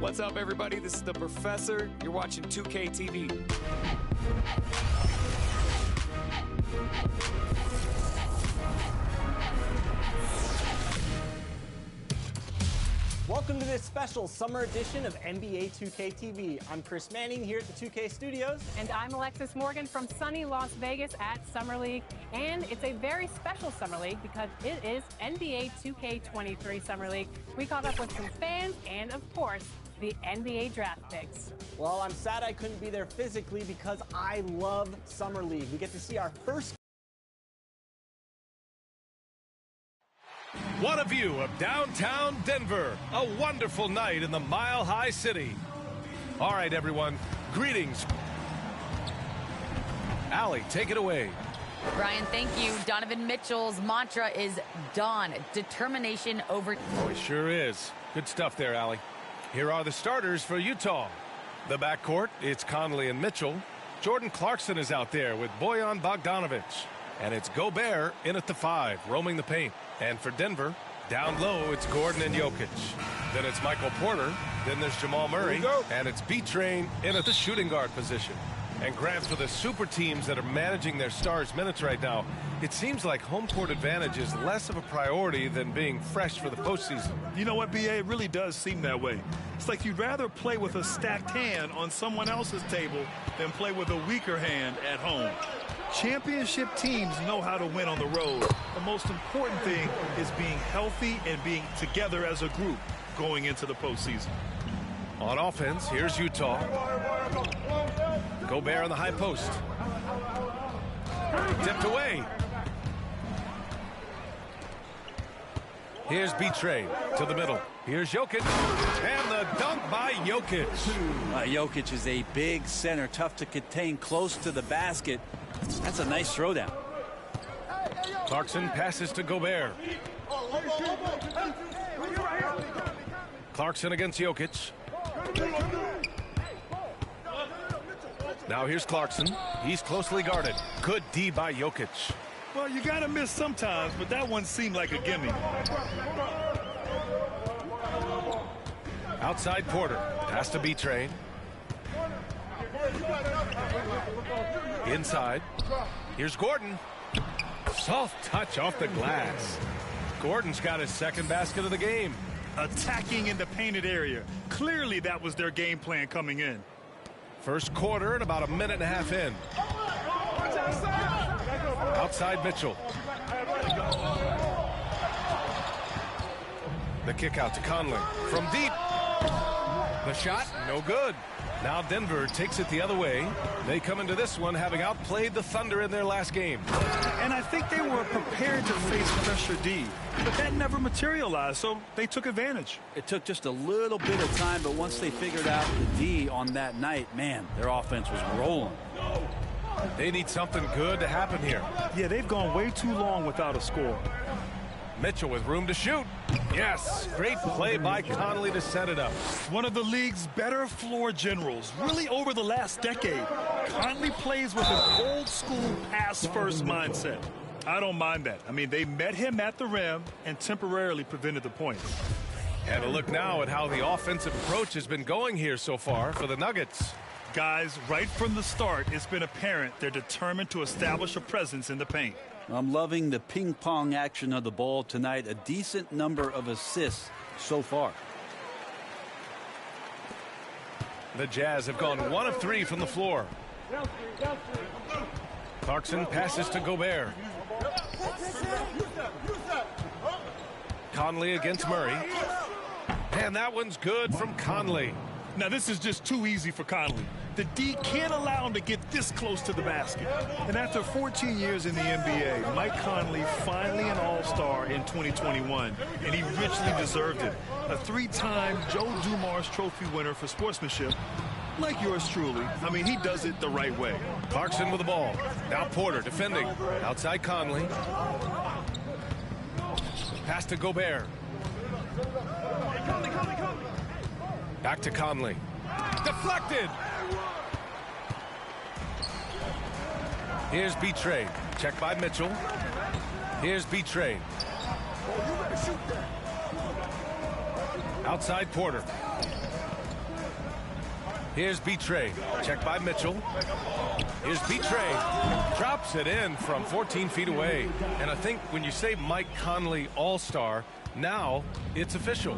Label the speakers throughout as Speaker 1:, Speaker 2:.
Speaker 1: What's up, everybody? This is the Professor. You're watching 2K TV.
Speaker 2: Welcome to this special summer edition of NBA 2K TV. I'm Chris Manning here at the 2K Studios.
Speaker 3: And I'm Alexis Morgan from sunny Las Vegas at Summer League. And it's a very special Summer League because it is NBA 2K23 Summer League. We caught up with some fans and, of course, the NBA draft picks.
Speaker 2: Well, I'm sad I couldn't be there physically because I love Summer League. We get to see our first.
Speaker 4: What a view of downtown Denver. A wonderful night in the Mile High City. All right, everyone, greetings. Allie, take it away.
Speaker 5: Brian, thank you. Donovan Mitchell's mantra is dawn, determination over.
Speaker 4: Oh, he sure is. Good stuff there, Allie. Here are the starters for Utah. The backcourt, it's Conley and Mitchell. Jordan Clarkson is out there with Bojan Bogdanovic. And it's Gobert in at the 5, roaming the paint. And for Denver, down low, it's Gordon and Jokic. Then it's Michael Porter. Then there's Jamal Murray. And it's B-Train in at the shooting guard position. And Grant, for the super teams that are managing their stars' minutes right now, it seems like home court advantage is less of a priority than being fresh for the postseason.
Speaker 6: You know what, B.A.? It really does seem that way. It's like you'd rather play with a stacked hand on someone else's table than play with a weaker hand at home. Championship teams know how to win on the road. The most important thing is being healthy and being together as a group going into the postseason.
Speaker 4: On offense, here's Utah. Gobert on the high post. Tipped away. Here's B-Train to the middle. Here's Jokic. And the dunk by Jokic.
Speaker 7: Jokic is a big center, tough to contain, close to the basket. That's a nice throwdown.
Speaker 4: Clarkson passes to Gobert. Clarkson against Jokic. Now here's Clarkson. He's closely guarded. Good D by Jokic.
Speaker 6: Well, you got to miss sometimes, but that one seemed like a gimme.
Speaker 4: Outside Porter. Pass to B-Train. Inside. Here's Gordon. Soft touch off the glass. Gordon's got his second basket of the game.
Speaker 6: Attacking in the painted area. Clearly that was their game plan coming in.
Speaker 4: First quarter and about a minute and a half in. Outside Mitchell. The kick out to Conley. From deep. The shot, no good. Now Denver takes it the other way. They come into this one having outplayed the Thunder in their last game.
Speaker 6: And I think they were prepared to face pressure D. But that never materialized, so they took advantage.
Speaker 7: It took just a little bit of time, but once they figured out the D on that night, man, their offense was rolling.
Speaker 4: They need something good to happen here.
Speaker 6: Yeah, they've gone way too long without a score.
Speaker 4: Mitchell with room to shoot. Yes, great play by Conley to set it up.
Speaker 6: One of the league's better floor generals, really over the last decade. Conley plays with an old-school pass-first mindset. I don't mind that. I mean, they met him at the rim and temporarily prevented the points.
Speaker 4: And a look now at how the offensive approach has been going here so far for the Nuggets.
Speaker 6: Guys, right from the start, it's been apparent they're determined to establish a presence in the paint.
Speaker 7: I'm loving the ping-pong action of the ball tonight. A decent number of assists so far.
Speaker 4: The Jazz have gone 1 of 3 from the floor. Clarkson passes to Gobert. Conley against Murray. And that one's good from Conley.
Speaker 6: Now, this is just too easy for Conley. The D can't allow him to get this close to the basket. And after 14 years in the NBA, Mike Conley finally an all-star in 2021, and he richly deserved it. A 3-time Joe Dumars Trophy winner for sportsmanship, like yours truly. I mean, he does it the right way.
Speaker 4: Clarkson with the ball. Now Porter defending. Outside Conley. Pass to Gobert. Back to Conley. Deflected. Here's B-Train. Check by Mitchell. Here's B-Train. Outside Porter. Here's B-Train. Checked by Mitchell. Here's B-Train. Drops it in from 14 feet away. And I think when you say Mike Conley All-Star, now it's official.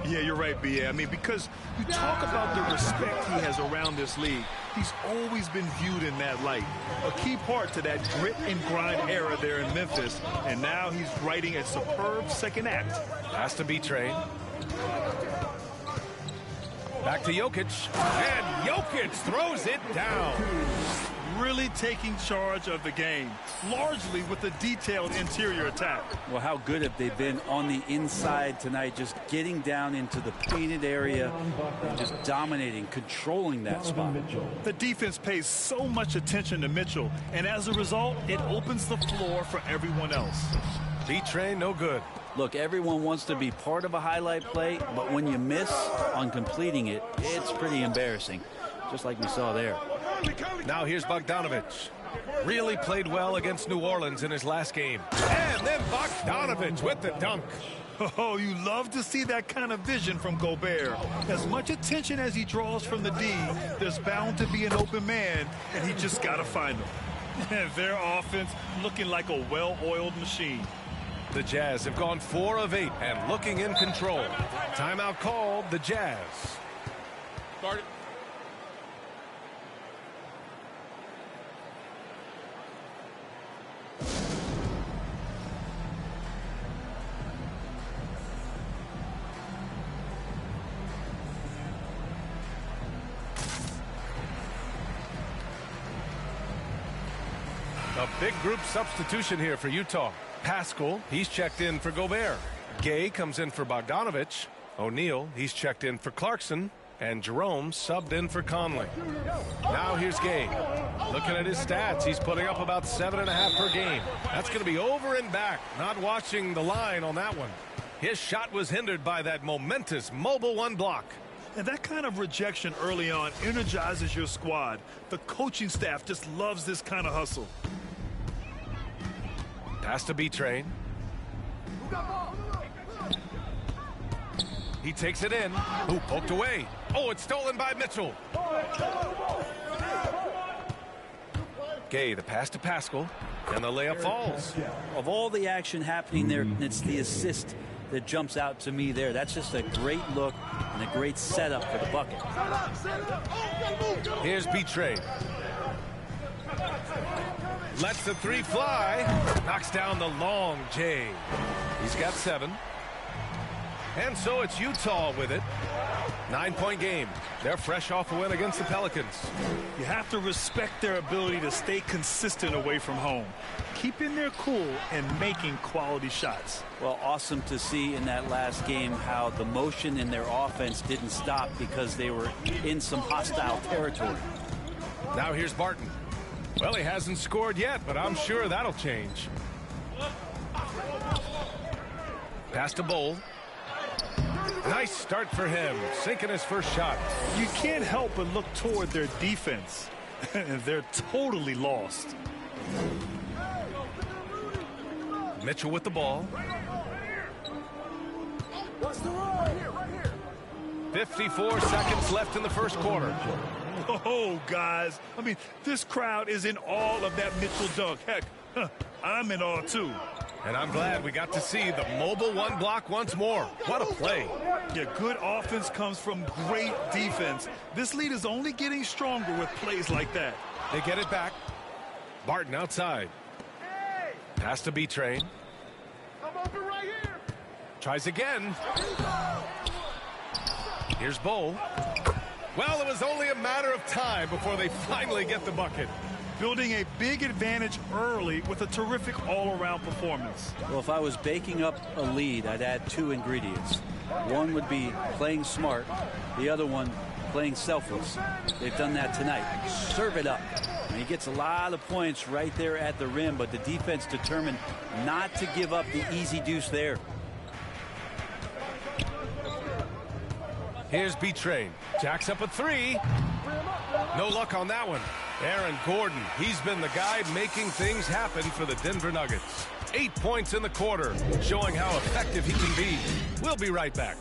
Speaker 6: Yeah, you're right, B.A. I mean, because you talk about the respect he has around this league. He's always been viewed in that light. A key part to that grit and grind era there in Memphis. And now he's writing a superb second act.
Speaker 4: Has to B-Train. Back to Jokic. And Jokic throws it down.
Speaker 6: Really taking charge of the game, largely with a detailed interior attack.
Speaker 7: Well, how good have they been on the inside tonight, just getting down into the painted area and just dominating, controlling that spot.
Speaker 6: The defense pays so much attention to Mitchell, and as a result, it opens the floor for everyone else.
Speaker 4: B-Train, no good.
Speaker 7: Look, everyone wants to be part of a highlight play, but when you miss on completing it, it's pretty embarrassing, just like we saw there.
Speaker 4: Now here's Bogdanovich. Really played well against New Orleans in his last game. And then Bogdanovich with the dunk.
Speaker 6: Oh, you love to see that kind of vision from Gobert. As much attention as he draws from the D, there's bound to be an open man, and he just got to find him. Their offense looking like a well-oiled machine.
Speaker 4: The Jazz have gone 4 of 8 and looking in control. Timeout called, the Jazz.
Speaker 1: Start it.
Speaker 4: A big group substitution here for Utah. Pascal, he's checked in for Gobert. Gay comes in for Bogdanovich. O'Neal, he's checked in for Clarkson. And Jerome subbed in for Conley. Now here's Gay. Looking at his stats, he's putting up about 7.5 per game. That's going to be over and back. Not watching the line on that one. His shot was hindered by that momentous mobile one block.
Speaker 6: And that kind of rejection early on energizes your squad. The coaching staff just loves this kind of hustle.
Speaker 4: Pass to B-Train. He takes it in. Ooh, poked away. Oh, it's stolen by Mitchell. Gay, the pass to Pascal. And the layup falls.
Speaker 7: Of all the action happening there, it's the assist that jumps out to me there. That's just a great look and a great setup for the bucket.
Speaker 4: Here's B-Train. Lets the 3 fly. Knocks down the long J. He's got 7. And so it's Utah with it. 9-point game. They're fresh off a win against the Pelicans.
Speaker 6: You have to respect their ability to stay consistent away from home, keeping their cool and making quality shots.
Speaker 7: Well, awesome to see in that last game how the motion in their offense didn't stop because they were in some hostile territory.
Speaker 4: Now here's Barton. Well, he hasn't scored yet, but I'm sure that'll change. Pass to Bol. Nice start for him, sinking his first shot.
Speaker 6: You can't help but look toward their defense. They're totally lost.
Speaker 4: Mitchell with the ball. 54 seconds left in the first quarter.
Speaker 6: Oh, guys. I mean, this crowd is in awe of that Mitchell dunk. Heck, I'm in awe, too.
Speaker 4: And I'm glad we got to see the mobile one block once more. What a play.
Speaker 6: Yeah, good offense comes from great defense. This lead is only getting stronger with plays like that.
Speaker 4: They get it back. Barton outside. Pass to B-Train.
Speaker 1: I'm open right here.
Speaker 4: Tries again. Here's Bol. Well, it was only a matter of time before they finally get the bucket.
Speaker 6: Building a big advantage early with a terrific all-around performance.
Speaker 7: Well, if I was baking up a lead, I'd add 2 ingredients. One would be playing smart. The other one, playing selfless. They've done that tonight. Serve it up. And he gets a lot of points right there at the rim, but the defense determined not to give up the easy deuce there.
Speaker 4: Here's B-Train. Jacks up a 3. No luck on that one. Aaron Gordon, he's been the guy making things happen for the Denver Nuggets. 8 points in the quarter, showing how effective he can be. We'll be right back.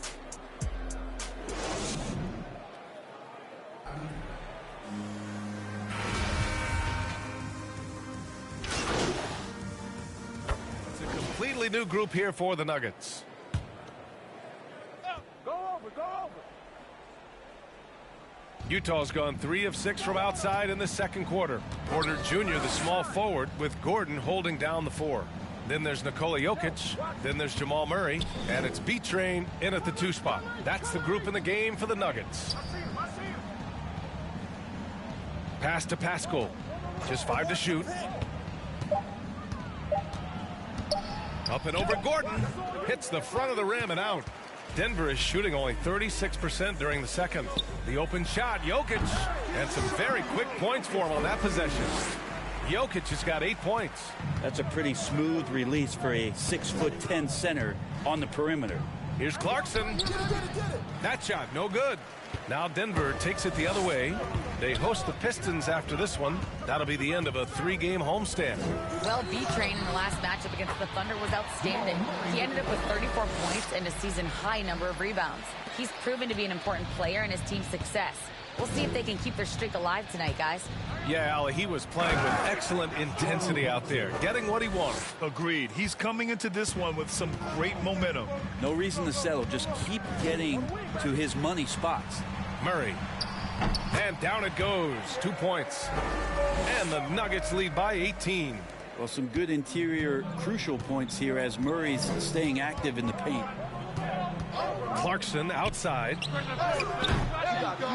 Speaker 4: completely new group here for the Nuggets. Utah's gone 3 of 6 from outside in the second quarter. Porter Jr., the small forward, with Gordon holding down the 4. Then there's Nikola Jokic. Then there's Jamal Murray. And it's B-Train in at the 2 spot. That's the group in the game for the Nuggets. Pass to Pascal. Just 5 to shoot. Up and over Gordon. Hits the front of the rim and out. Denver is shooting only 36% during the second. The open shot, Jokic, and some very quick points for him on that possession. Jokic has got 8 points.
Speaker 7: That's a pretty smooth release for a 6'10" center on the perimeter.
Speaker 4: Here's Clarkson. That shot, no good. Now Denver takes it the other way. They host the Pistons after this one. That'll be the end of a 3-game homestand.
Speaker 5: Well, B-Train in the last matchup against the Thunder was outstanding. He ended up with 34 points and a season-high number of rebounds. He's proven to be an important player in his team's success. We'll see if they can keep their streak alive tonight, guys.
Speaker 4: Yeah, Allie, he was playing with excellent intensity out there, getting what he wanted.
Speaker 6: Agreed. He's coming into this one with some great momentum.
Speaker 7: No reason to settle. Just keep getting to his money spots.
Speaker 4: Murray. And down it goes. 2 points. And the Nuggets lead by 18.
Speaker 7: Well, some good interior crucial points here as Murray's staying active in the paint.
Speaker 4: Clarkson outside.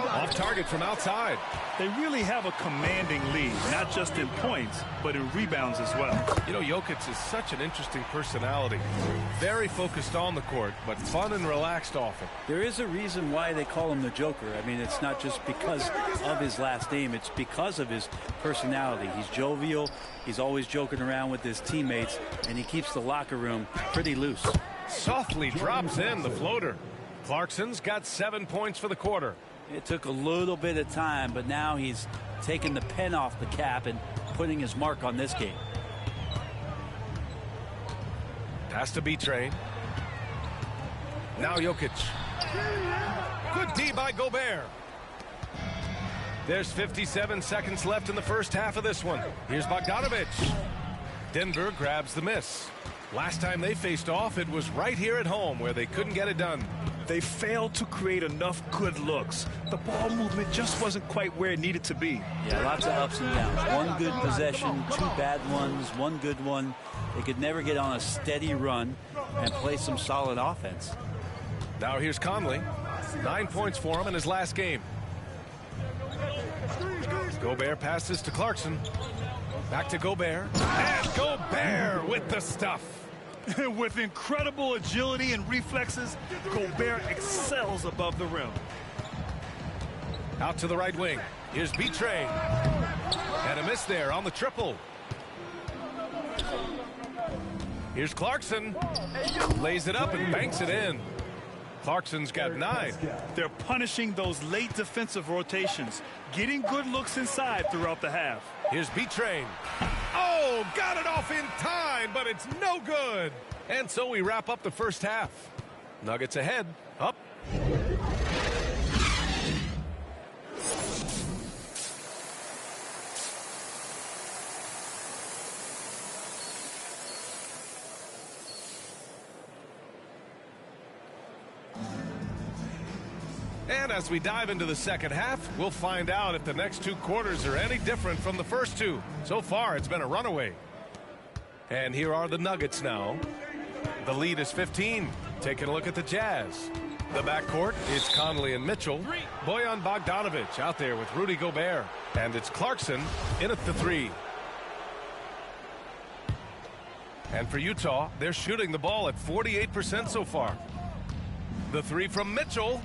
Speaker 4: Off target from outside.
Speaker 6: They really have a commanding lead, not just in points, but in rebounds as well.
Speaker 4: You know, Jokic is such an interesting personality. Very focused on the court, but fun and relaxed often.
Speaker 7: There is a reason why they call him the Joker. I mean, it's not just because of his last name. It's because of his personality. He's jovial. He's always joking around with his teammates, and he keeps the locker room pretty loose.
Speaker 4: Softly drops in the floater. Clarkson's got 7 points for the quarter.
Speaker 7: It took a little bit of time, but now he's taking the pen off the cap and putting his mark on this game.
Speaker 4: Pass to B-Train. Now Jokic. Good D by Gobert. There's 57 seconds left in the first half of this one. Here's Bogdanovic. Denver grabs the miss. Last time they faced off, it was right here at home where they couldn't get it done.
Speaker 6: They failed to create enough good looks. The ball movement just wasn't quite where it needed to be.
Speaker 7: Yeah, lots of ups and downs. One good possession, 2 bad ones, 1 good one. They could never get on a steady run and play some solid offense.
Speaker 4: Now here's Conley. 9 points for him in his last game. Gobert passes to Clarkson. Back to Gobert. And Gobert with the stuff.
Speaker 6: With incredible agility and reflexes, Gobert excels above the rim.
Speaker 4: Out to the right wing. Here's B-Train. And a miss there on the triple. Here's Clarkson. Lays it up and banks it in. Clarkson's got 9.
Speaker 6: They're punishing those late defensive rotations, getting good looks inside throughout the half.
Speaker 4: Here's B-Train. Oh, got it off in time, but it's no good. And so we wrap up the first half. Nuggets ahead, up. And as we dive into the second half, we'll find out if the next 2 quarters are any different from the first 2. So far, it's been a runaway. And here are the Nuggets now. The lead is 15. Taking a look at the Jazz. The backcourt, it's Conley and Mitchell. Bojan Bogdanovic out there with Rudy Gobert. And it's Clarkson in at the 3. And for Utah, they're shooting the ball at 48% so far. The 3 from Mitchell.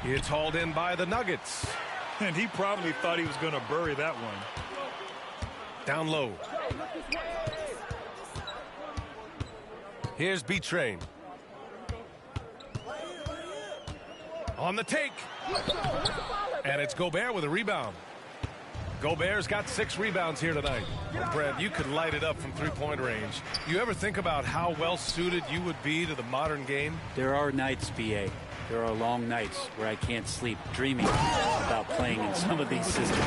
Speaker 4: It's hauled in by the Nuggets.
Speaker 6: And he probably thought he was going to bury that one.
Speaker 4: Down low. Here's B-Train. On the take. And it's Gobert with a rebound. Gobert's got 6 rebounds here tonight. Well, Brad, you could light it up from 3-point range. You ever think about how well suited you would be to the modern game?
Speaker 7: There are nights, B.A. There are long nights where I can't sleep dreaming about playing in some of these systems.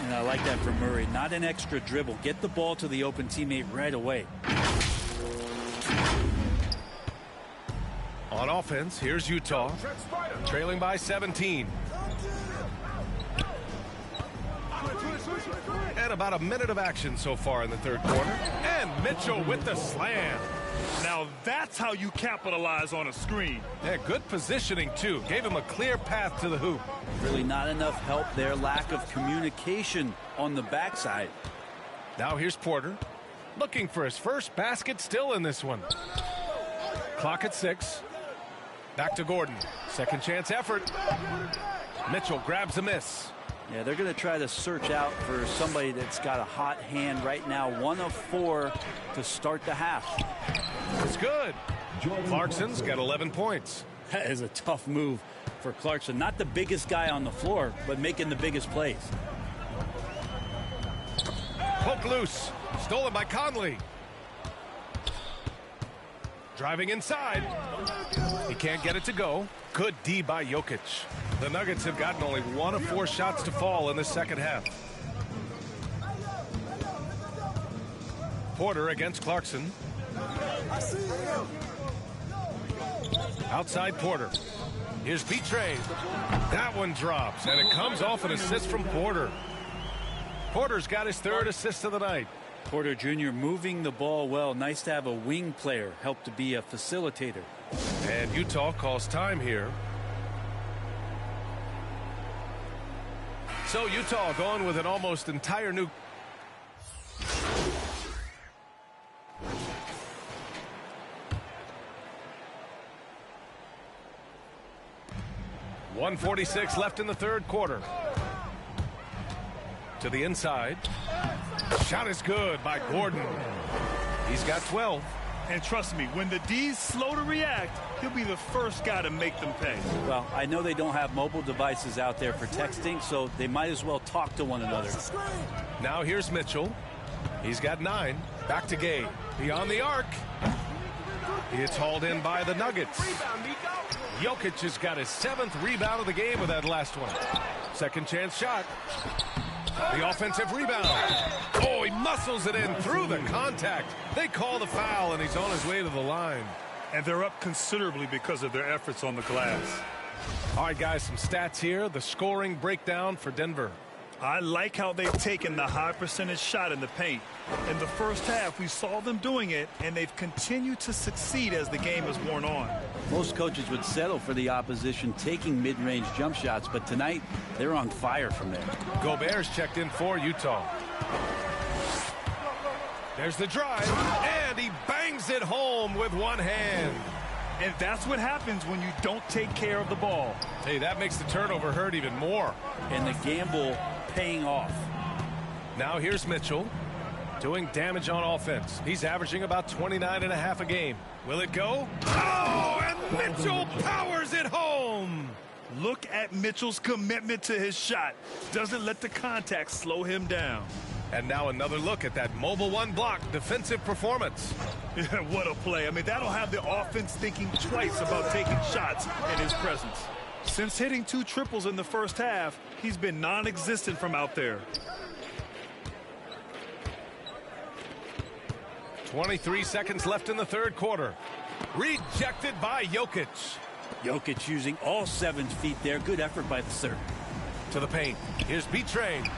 Speaker 7: And I like that from Murray. Not an extra dribble. Get the ball to the open teammate right away.
Speaker 4: On offense, here's Utah, trailing by 17. And about a minute of action so far in the third quarter. And Mitchell with the slam.
Speaker 6: Now that's how you capitalize on a screen.
Speaker 4: Yeah, good positioning, too. Gave him a clear path to the hoop.
Speaker 7: Really not enough help there. Lack of communication on the backside.
Speaker 4: Now here's Porter. Looking for his first basket, still in this one. Clock at 6. Back to Gordon. Second chance effort. Mitchell grabs a miss.
Speaker 7: Yeah, they're going to try to search out for somebody that's got a hot hand right now. 1 of 4 to start the half.
Speaker 4: It's good. Clarkson's got 11 points.
Speaker 7: That is a tough move for Clarkson. Not the biggest guy on the floor, but making the biggest plays.
Speaker 4: Poke loose. Stolen by Conley. Driving inside. He can't get it to go. Good D by Jokic. The Nuggets have gotten only 1 of 4 shots to fall in the second half. Porter against Clarkson. Outside Porter. Here's Betrayed. That one drops, and it comes off an assist from Porter. Porter's got his 3rd assist of the night.
Speaker 7: Porter Jr. moving the ball well. Nice to have a wing player help to be a facilitator.
Speaker 4: And Utah calls time here. So Utah going with an almost entire new... .146 left in the third quarter. To the inside. Shot is good by Gordon. He's got 12.
Speaker 6: And trust me, when the D's slow to react, he'll be the first guy to make them pay.
Speaker 7: Well, I know they don't have mobile devices out there for texting, so they might as well talk to one another.
Speaker 4: Now here's Mitchell. He's got 9. Back to Gay. Beyond the arc. It's hauled in by the Nuggets. Jokic has got his 7th rebound of the game with that last one. Second chance shot. The offensive rebound. Oh, he muscles it in through the contact. They call the foul, and he's on his way to the line.
Speaker 6: And they're up considerably because of their efforts on the glass.
Speaker 4: All right, guys, some stats here. The scoring breakdown for Denver.
Speaker 6: I like how they've taken the high percentage shot in the paint. In the first half, we saw them doing it, and they've continued to succeed as the game has worn on.
Speaker 7: Most coaches would settle for the opposition taking mid-range jump shots, but tonight they're on fire from there.
Speaker 4: Gobert's checked in for Utah. There's the drive, and he bangs it home with one hand.
Speaker 6: And that's what happens when you don't take care of the ball.
Speaker 4: Hey, that makes the turnover hurt even more.
Speaker 7: And the gamble paying off.
Speaker 4: Now here's Mitchell doing damage on offense. He's averaging about 29.5 a game. Will it go? Oh, and Mitchell powers it home.
Speaker 6: Look at Mitchell's commitment to his shot. Doesn't let the contact slow him down.
Speaker 4: And now another look at that mobile one block defensive performance.
Speaker 6: What a play. I mean, that'll have the offense thinking twice about taking shots in his presence. Since hitting 2 triples in the first half, he's been non-existent from out there.
Speaker 4: 23 seconds left in the third quarter. Rejected by Jokic.
Speaker 7: Jokic using all 7 feet there. Good effort by the Serb.
Speaker 4: To the paint. Here's Betrayed.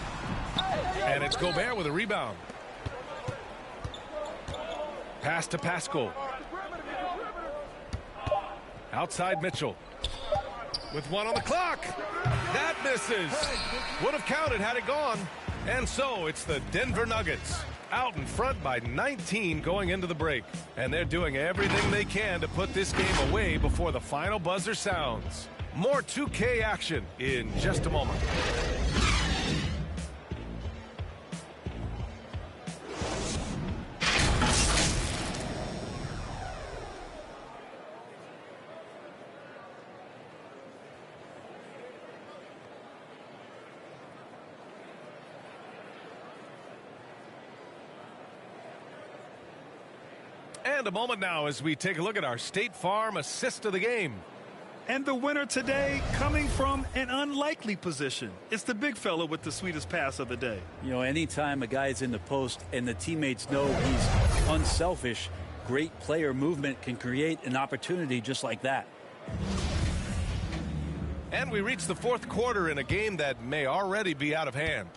Speaker 4: And it's Gobert with a rebound. Pass to Pascal. Outside Mitchell. With 1 on the clock. That misses. Would have counted had it gone. And so it's the Denver Nuggets out in front by 19 going into the break. And they're doing everything they can to put this game away before the final buzzer sounds. More 2K action in just a moment. And a moment now as we take a look at our State Farm assist of the game.
Speaker 6: And the winner today coming from an unlikely position. It's the big fella with the sweetest pass of the day.
Speaker 7: You know, anytime a guy's in the post and the teammates know he's unselfish, great player movement can create an opportunity just like that.
Speaker 4: And we reach the fourth quarter in a game that may already be out of hand.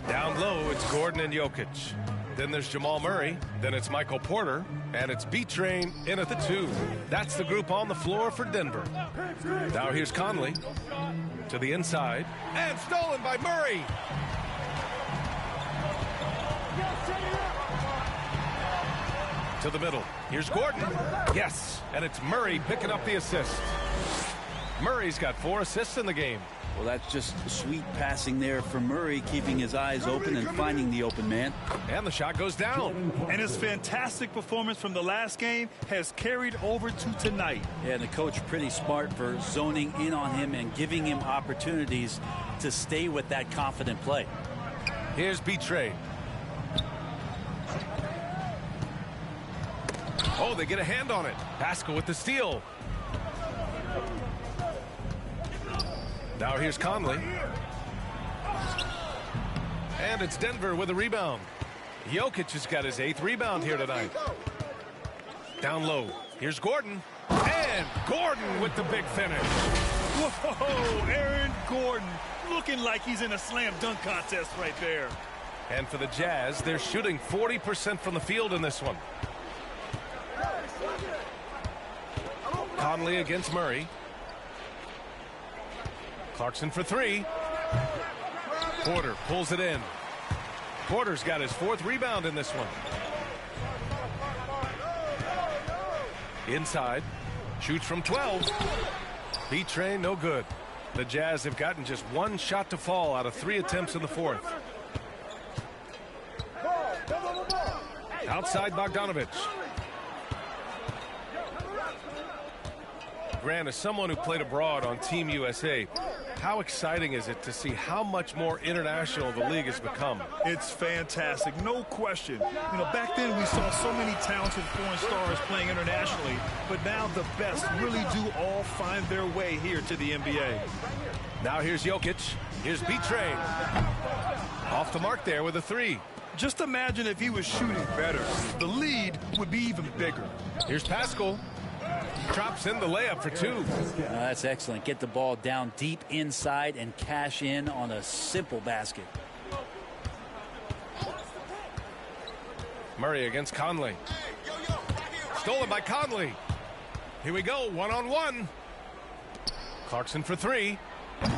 Speaker 4: Down low, it's Gordon and Jokic. Then there's Jamal Murray. Then it's Michael Porter. And it's B-Train in at the 2. That's the group on the floor for Denver. Now here's Conley to the inside. And stolen by Murray. To the middle. Here's Gordon. Yes. And it's Murray picking up the assist. Murray's got 4 assists in the game.
Speaker 7: Well, that's just sweet passing there for Murray, keeping his eyes open and finding the open man.
Speaker 4: And the shot goes down.
Speaker 6: And his fantastic performance from the last game has carried over to tonight.
Speaker 7: Yeah, and the coach pretty smart for zoning in on him and giving him opportunities to stay with that confident play.
Speaker 4: Here's B-Train. Oh, they get a hand on it. Pascal with the steal. Now here's Conley. And it's Denver with a rebound. Jokic has got his 8th rebound here tonight. Down low. Here's Gordon. And Gordon with the big finish.
Speaker 6: Whoa, Aaron Gordon looking like he's in a slam dunk contest right there.
Speaker 4: And for the Jazz, they're shooting 40% from the field in this one. Conley against Murray. Clarkson for 3. Porter pulls it in. Porter's got his 4th rebound in this one. Inside. Shoots from 12. B-Train, no good. The Jazz have gotten just 1 shot to fall out of 3 attempts in the 4th. Outside Bogdanovich. Grant, as someone who played abroad on Team USA, how exciting is it to see how much more international the league has become?
Speaker 6: It's fantastic, no question. You know, back then we saw so many talented foreign stars playing internationally, but now the best really do all find their way here to the NBA.
Speaker 4: Now here's Jokic. Here's B-Train. Off the mark there with a 3.
Speaker 6: Just imagine if he was shooting better. The lead would be even bigger.
Speaker 4: Here's Pascal. Drops in the layup for 2.
Speaker 7: That's excellent. Get the ball down deep inside and cash in on a simple basket.
Speaker 4: Murray against Conley. Stolen by Conley. Here we go, 1-on-1. Clarkson for 3.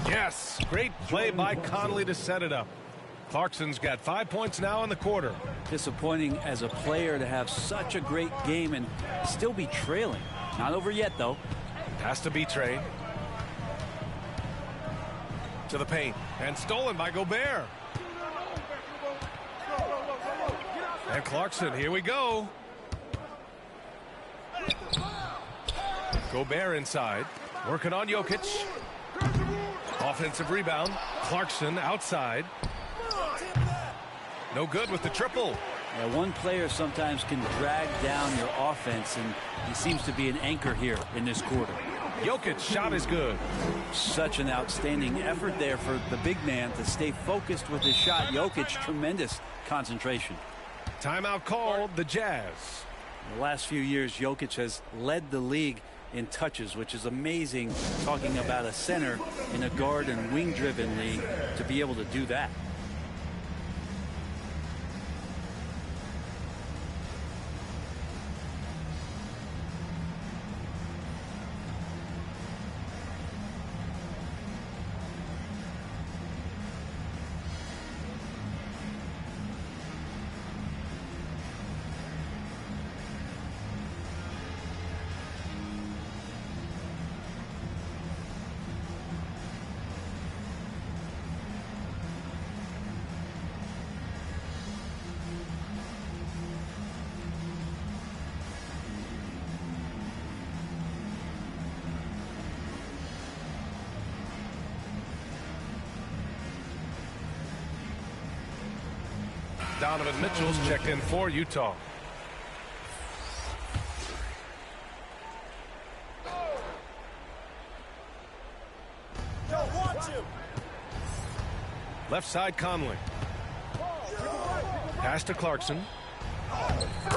Speaker 4: Yes, great play by Conley to set it up. Clarkson's got 5 points now in the quarter.
Speaker 7: Disappointing as a player to have such a great game and still be trailing. Not over yet, though.
Speaker 4: Pass to B-Train. To the paint. And stolen by Gobert. And Clarkson, here we go. Gobert inside. Working on Jokic. Offensive rebound. Clarkson outside. No good with the triple.
Speaker 7: Yeah, one player sometimes can drag down your offense, and he seems to be an anchor here in this quarter.
Speaker 4: Jokic shot is good.
Speaker 7: Such an outstanding effort there for the big man to stay focused with his shot. Jokic, tremendous concentration.
Speaker 4: Timeout called, the Jazz.
Speaker 7: In the last few years, Jokic has led the league in touches, which is amazing, talking about a center in a guard and wing-driven league to be able to do that.
Speaker 4: Donovan Mitchell's checked in for Utah. Left side Conley. Pass to Clarkson.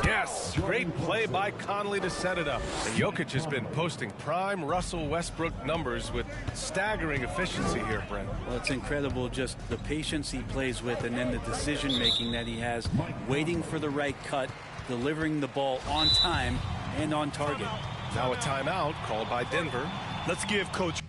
Speaker 4: Yes, great play by Conley to set it up. And Jokic has been posting prime Russell Westbrook numbers with staggering efficiency here, Brent.
Speaker 7: Well, it's incredible just the patience he plays with and then the decision-making that he has, waiting for the right cut, delivering the ball on time and on target.
Speaker 4: Now a timeout called by Denver.
Speaker 6: Let's give Coach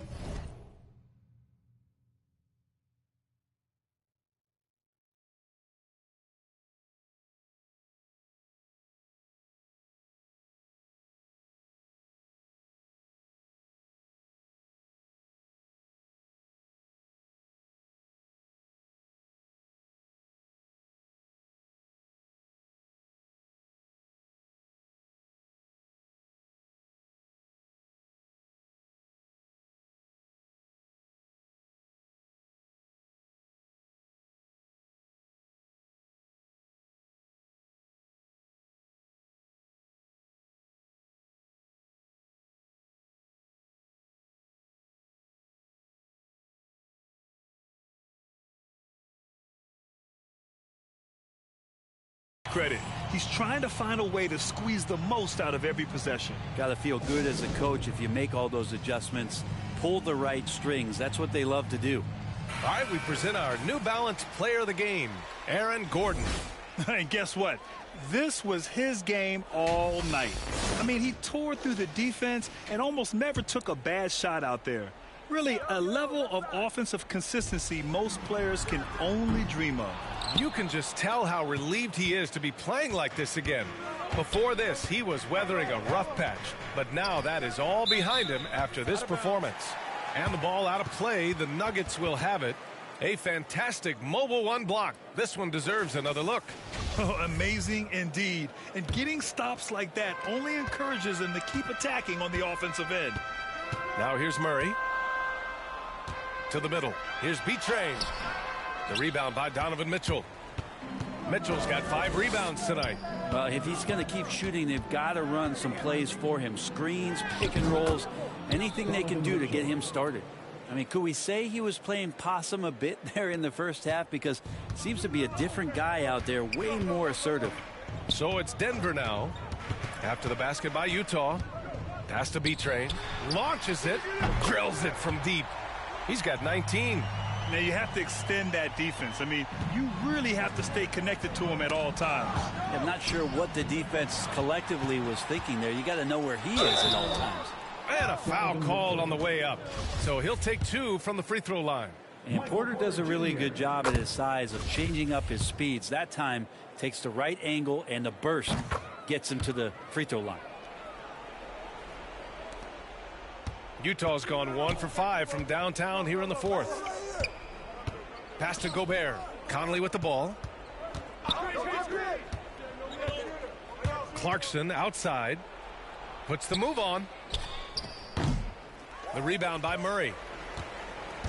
Speaker 6: credit. He's trying to find a way to squeeze the most out of every possession.
Speaker 7: Got to feel good as a coach if you make all those adjustments, pull the right strings. That's what they love to do.
Speaker 4: All right, we present our New Balance player of the game, Aaron Gordon.
Speaker 6: And guess what? This was his game all night. I mean, he tore through the defense and almost never took a bad shot out there. Really, a level of offensive consistency most players can only dream of.
Speaker 4: You can just tell how relieved he is to be playing like this again. Before this, he was weathering a rough patch, but now that is all behind him after this performance. And the ball out of play, the Nuggets will have it. A fantastic mobile one block. This one deserves another look.
Speaker 6: Oh, amazing indeed. And getting stops like that only encourages him to keep attacking on the offensive end.
Speaker 4: Now here's Murray. To the middle. Here's B-Train. The rebound by Donovan Mitchell. Mitchell's got 5 rebounds tonight.
Speaker 7: Well, if he's going to keep shooting, they've got to run some plays for him. Screens, pick and rolls, anything they can do to get him started. I mean, could we say he was playing possum a bit there in the first half? Because it seems to be a different guy out there, way more assertive.
Speaker 4: So it's Denver now. After the basket by Utah. Pass to B-Train. Launches it. Drills it from deep. He's got 19.
Speaker 6: Now, you have to extend that defense. I mean, you really have to stay connected to him at all times.
Speaker 7: I'm not sure what the defense collectively was thinking there. You got to know where he is at all times.
Speaker 4: And a foul called on the way up. So he'll take 2 from the free throw line.
Speaker 7: And Porter does a really good job at his size of changing up his speeds. That time takes the right angle, and the burst gets him to the free throw line.
Speaker 4: Utah's gone 1 for 5 from downtown here in the fourth. Pass to Gobert. Conley with the ball. Clarkson outside. Puts the move on. The rebound by Murray.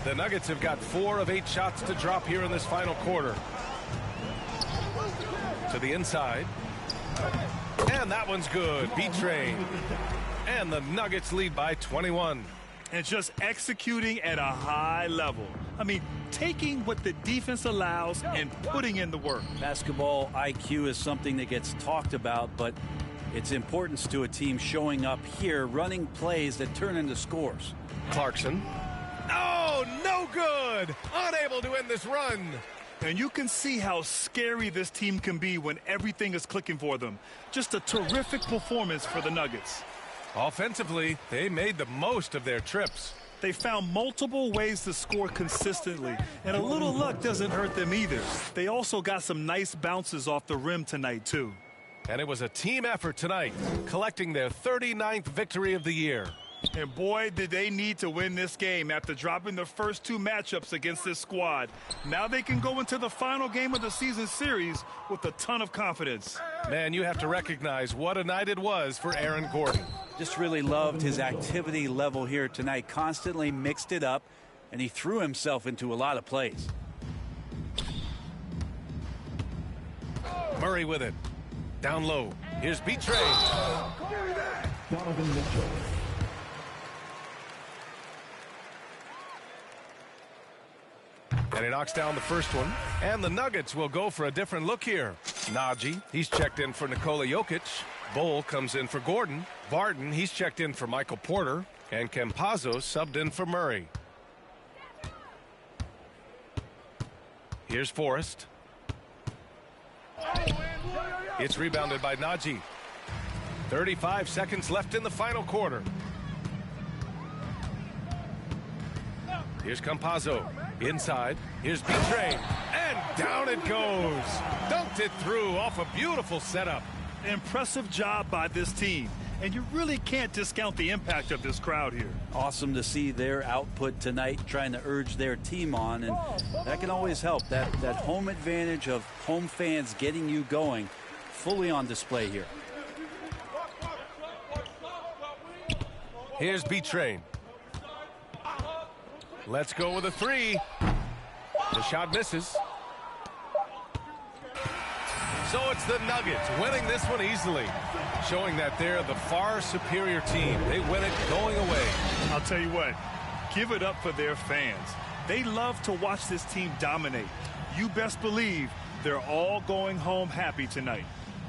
Speaker 4: The Nuggets have got 4 of 8 shots to drop here in this final quarter. To the inside. And that one's good. B-Train. And the Nuggets lead by 21.
Speaker 6: And just executing at a high level. I mean, taking what the defense allows and putting in the work.
Speaker 7: Basketball IQ is something that gets talked about, but its importance to a team showing up here, running plays that turn into scores.
Speaker 4: Clarkson. Oh, no good. Unable to end this run.
Speaker 6: And you can see how scary this team can be when everything is clicking for them. Just a terrific performance for the Nuggets.
Speaker 4: Offensively, they made the most of their trips.
Speaker 6: They found multiple ways to score consistently, and a little luck doesn't hurt them either. They also got some nice bounces off the rim tonight, too.
Speaker 4: And it was a team effort tonight, collecting their 39th victory of the year.
Speaker 6: And boy, did they need to win this game after dropping the first 2 matchups against this squad. Now they can go into the final game of the season series with a ton of confidence.
Speaker 4: Man, you have to recognize what a night it was for Aaron Gordon.
Speaker 7: Just really loved his activity level here tonight. Constantly mixed it up, and he threw himself into a lot of plays.
Speaker 4: Murray with it. Down low. Here's B-Train.
Speaker 8: Donovan Mitchell.
Speaker 4: And he knocks down the first one. And the Nuggets will go for a different look here. Nagy, he's checked in for Nikola Jokic. Bull comes in for Gordon. Barton, he's checked in for Michael Porter. And Campazzo subbed in for Murray. Here's Forrest. It's rebounded by Nagy. 35 seconds left in the final quarter. Here's Campazzo. Inside. Here's B-Train. And down it goes. Dunked it through off a beautiful setup.
Speaker 6: Impressive job by this team. And you really can't discount the impact of this crowd here.
Speaker 7: Awesome to see their output tonight, trying to urge their team on, and that can always help. That home advantage of home fans getting you going, fully on display here.
Speaker 4: Here's B-Train. Let's go with a three. The shot misses. So it's the Nuggets winning this one easily, showing that they're the far superior team. They win it going away.
Speaker 6: I'll tell you what, give it up for their fans. They love to watch this team dominate. You best believe they're all going home happy tonight.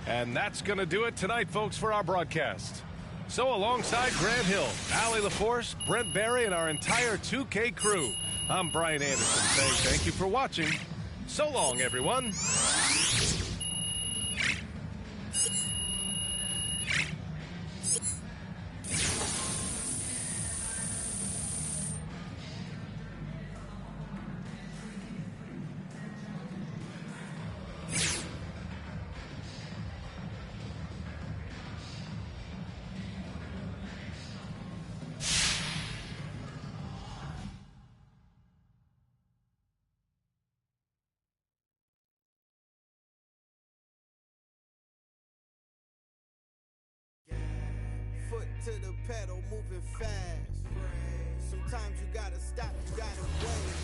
Speaker 4: And that's going to do it tonight, folks, for our broadcast. So alongside Grant Hill, Allie LaForce, Brent Barry, and our entire 2K crew, I'm Brian Anderson saying thank you for watching. So long, everyone.
Speaker 8: Foot to the pedal, moving fast. Sometimes you gotta stop, you gotta wait.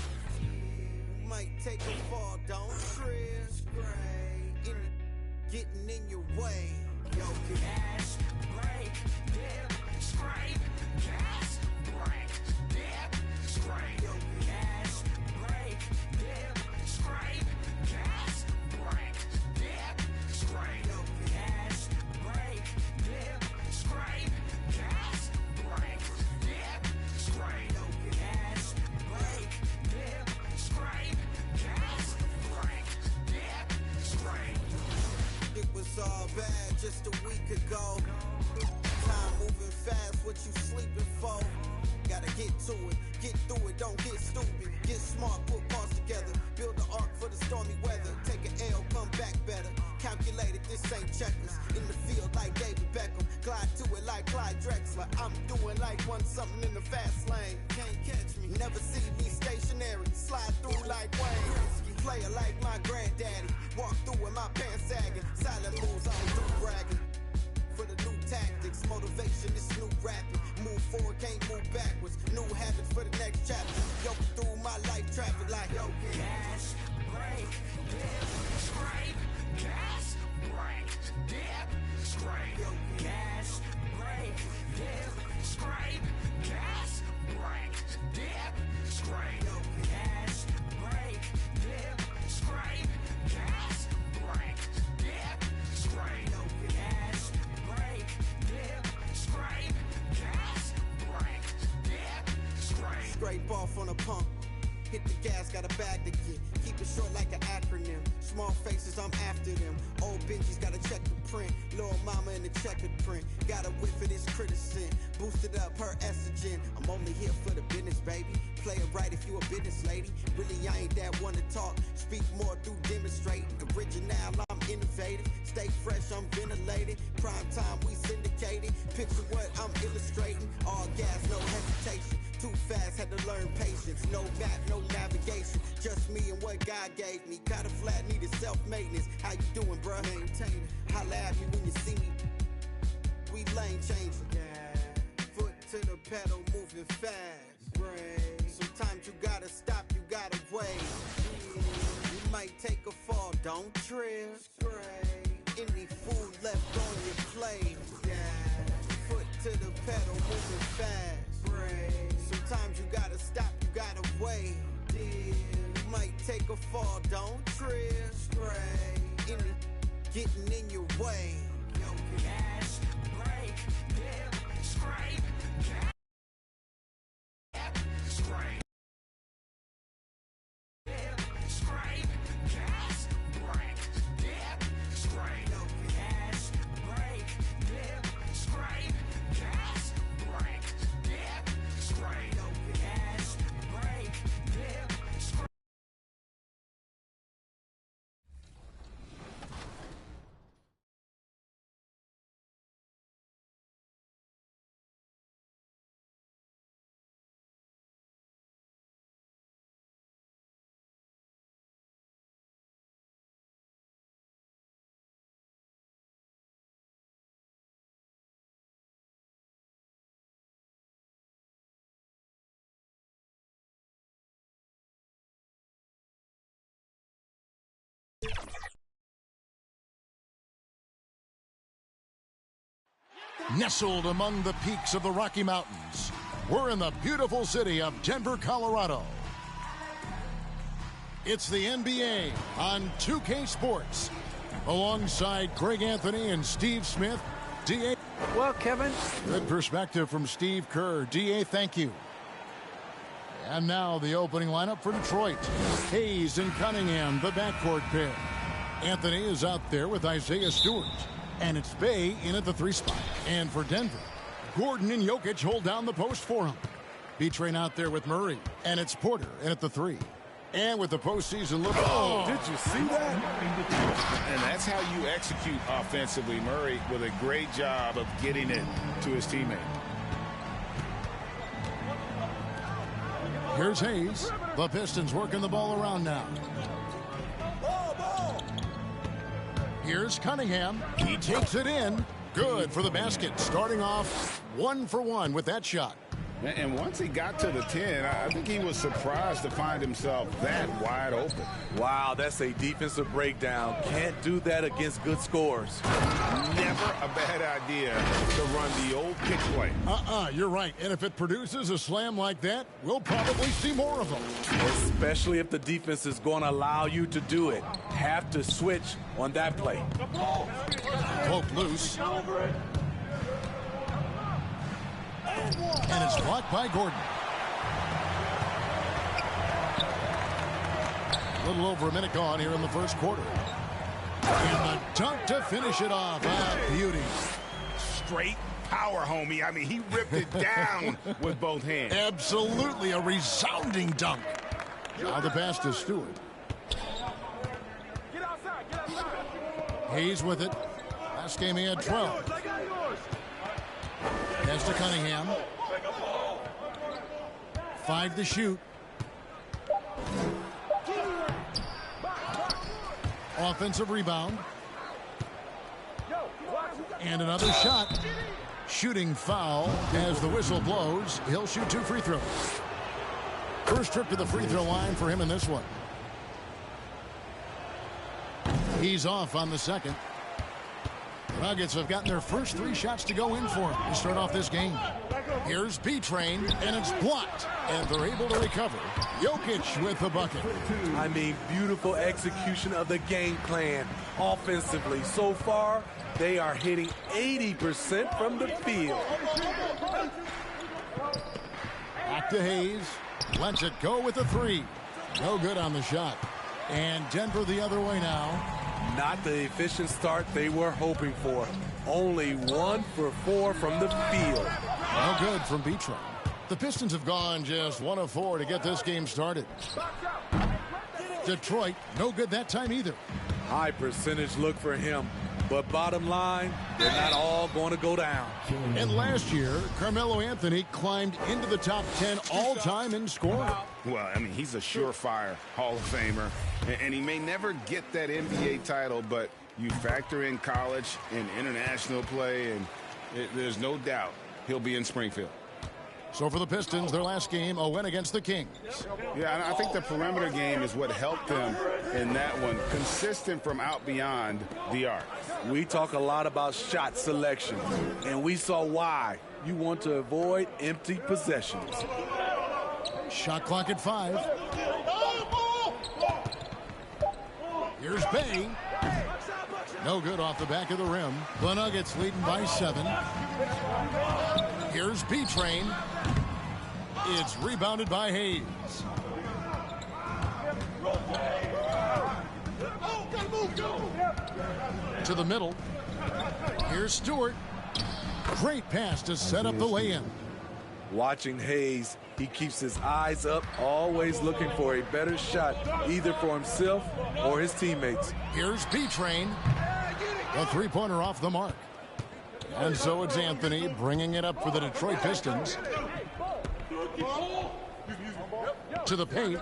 Speaker 8: You might take a fall, don't trip. Getting in your way. Yo, gas, brake, dip, scrape, gas, brake, dip, scrape. Yo, gas, brake, dip, scrape, gas, brake, dip, scrape. Yo, gas, brake, dip, scrape, gas, brake, dip, scrape. Yo, gas, brake, dip, scrape, gas, brake, dip, scrape. It was all bad just a week ago. Time moving fast, what you sleeping for? Gotta get to it, get through it, don't get stupid. Get smart, put parts together. Build the ark for the stormy weather. Take an L, come back better. Calculated, this ain't checkers. In the field like David Beckham. Glide to it like Clyde Drexler. I'm doing like one something in the fast lane. Can't catch me, never see me stationary. Slide through like Wayne. Player like my granddaddy. Walk through with my pants sagging. Silent moves, I don't do bragging. For the new tactics, motivation is new rapping. Move forward, can't move backwards. New habits for the next chapter. Yo, through my life traffic like yo, gas, brake, dip, scrape, gas, brake, dip, scrape. Yo, gas, brake, dip, scrape, gas, brake, dip, scrape. Yo, gas, brake, dip, scrape, gas, brake, dip, scrape. Yo, gas, brake, dip, scrape, gas, brake, dip, scrape. Scrape off on a pump. Hit the gas, got a bag to get. Keep it short like an acronym. Small faces, I'm after them. Old Benji's gotta check the print. Little mama in the checkered print. Got a whiff of this criticism. Boosted up her estrogen. I'm only here for the business, baby. Play it right if you a business lady. Really, I ain't that one to talk. Speak more through demonstrate. Original, I'm innovative. Stay fresh, I'm ventilated. Prime time, we syndicated. Picture what I'm illustrating. All gas, no hesitation. Too fast, had to learn patience. No map, no navigation. Just me and what God gave me. Got a flat, needed self-maintenance. How you doing, bruh? Maintain it. Holla at me when you see me. We lane changing. Yeah. Foot to the pedal, moving fast. Brave. Sometimes you gotta stop, you gotta wait. You might take a fall, don't trip. Any food left on your plate. Yeah. Foot to the pedal, moving fast. Brave. Sometimes you gotta stop, you gotta wait. You might take a fall, don't trip. Any getting in your way. Yo, cash, break, dip, scrape, cap, scrape, dip, scrape, gas, break, dip, scrape. Yo, cash, break, dip, scrape, gas, break, dip, scrape. Yo, cash, break, dip, scrape.
Speaker 9: Nestled among the peaks of the Rocky Mountains, we're in the beautiful city of Denver, Colorado. It's the NBA on 2K Sports. Alongside Greg Anthony and Steve Smith, D.A.
Speaker 10: Well, Kevin.
Speaker 9: Good perspective from Steve Kerr. D.A., thank you. And now the opening lineup for Detroit. Hayes and Cunningham, the backcourt pair. Anthony is out there with Isaiah Stewart. And it's Bay in at the 3 spot. And for Denver, Gordon and Jokic hold down the post for him. B-Train out there with Murray. And it's Porter in at the 3. And with the postseason look.
Speaker 10: Oh, did you see that?
Speaker 11: And that's how you execute offensively. Murray with a great job of getting it to his teammate.
Speaker 9: Here's Hayes. The Pistons working the ball around now. Here's Cunningham. He takes it in. Good for the basket. Starting off 1 for 1 with that shot.
Speaker 11: And once he got to the 10, I think he was surprised to find himself that wide open.
Speaker 10: Wow, that's a defensive breakdown. Can't do that against good scores.
Speaker 11: Never a bad idea to run the old pick play.
Speaker 9: You're right. And if it produces a slam like that, we'll probably see more of them.
Speaker 10: Especially if the defense is going to allow you to do it. Have to switch on that play.
Speaker 9: Poke loose. And it's blocked by Gordon. A little over a minute gone here in the first quarter. And the dunk to finish it off. Beauty.
Speaker 11: Straight power, homie. I mean, he ripped it down with both hands.
Speaker 9: Absolutely a resounding dunk. Now the pass to Stewart. Hayes with it. Last game he had 12. Pass to Cunningham. 5 to shoot. Offensive rebound. And another shot. Shooting foul as the whistle blows. He'll shoot 2 free throws. First trip to the free throw line for him in this one. He's off on the second. The Nuggets have gotten their first 3 shots to go in for him to start off this game. Here's B-Train, and it's blocked. And they're able to recover. Jokic with the bucket.
Speaker 10: I mean, beautiful execution of the game plan offensively. So far, they are hitting 80% from the field.
Speaker 9: Back to Hayes. Lets it go with the 3. No good on the shot. And Denver the other way now.
Speaker 10: Not the efficient start they were hoping for. Only 1 for 4 from the field.
Speaker 9: No good from B-Train. The Pistons have gone just 1 of 4 to get this game started. Detroit, no good that time either.
Speaker 10: High percentage look for him. But bottom line, they're not all going to go down.
Speaker 9: And last year, Carmelo Anthony climbed into the top 10 all-time in scoring.
Speaker 11: Well, I mean, he's a surefire Hall of Famer. And he may never get that NBA title, but you factor in college and international play, and there's no doubt he'll be in Springfield.
Speaker 9: So for the Pistons, their last game, a win against the Kings.
Speaker 11: Yeah, I think the perimeter game is what helped them in that one. Consistent from out beyond the arc.
Speaker 10: We talk a lot about shot selection, and we saw why. You want to avoid empty possessions.
Speaker 9: Shot clock at 5. Here's Bay. No good off the back of the rim. The Nuggets leading by 7. Here's B-Train. It's rebounded by Hayes. To the middle. Here's Stewart. Great pass to set up the lay-in.
Speaker 10: Watching Hayes, he keeps his eyes up, always looking for a better shot, either for himself or his teammates.
Speaker 9: Here's B-Train. A three-pointer off the mark. And so it's Anthony bringing it up for the Detroit Pistons. To the paint.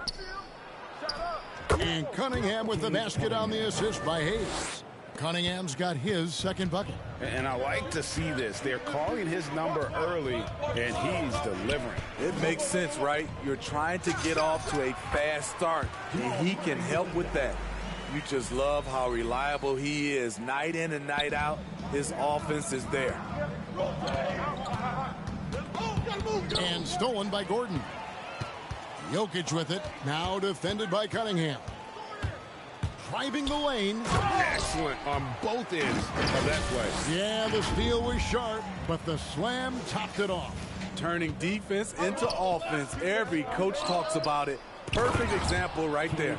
Speaker 9: And Cunningham with the basket on the assist by Hayes. Cunningham's got his second bucket.
Speaker 11: And I like to see this. They're calling his number early, and he's delivering.
Speaker 10: It makes sense, right? You're trying to get off to a fast start, and he can help with that. You just love how reliable he is. Night in and night out, his offense is there.
Speaker 9: And stolen by Gordon. Jokic with it. Now defended by Cunningham. Driving the lane.
Speaker 11: Excellent on both ends of that play.
Speaker 9: Yeah, the steal was sharp, but the slam topped it off.
Speaker 10: Turning defense into offense. Every coach talks about it. Perfect example right there.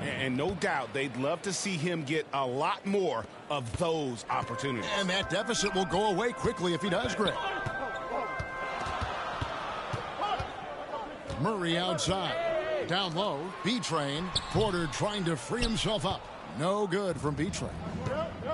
Speaker 11: And no doubt they'd love to see him get a lot more of those opportunities.
Speaker 9: And that deficit will go away quickly if he does, Greg. Murray outside. Down low, B-Train. Porter trying to free himself up. No good from B-Train.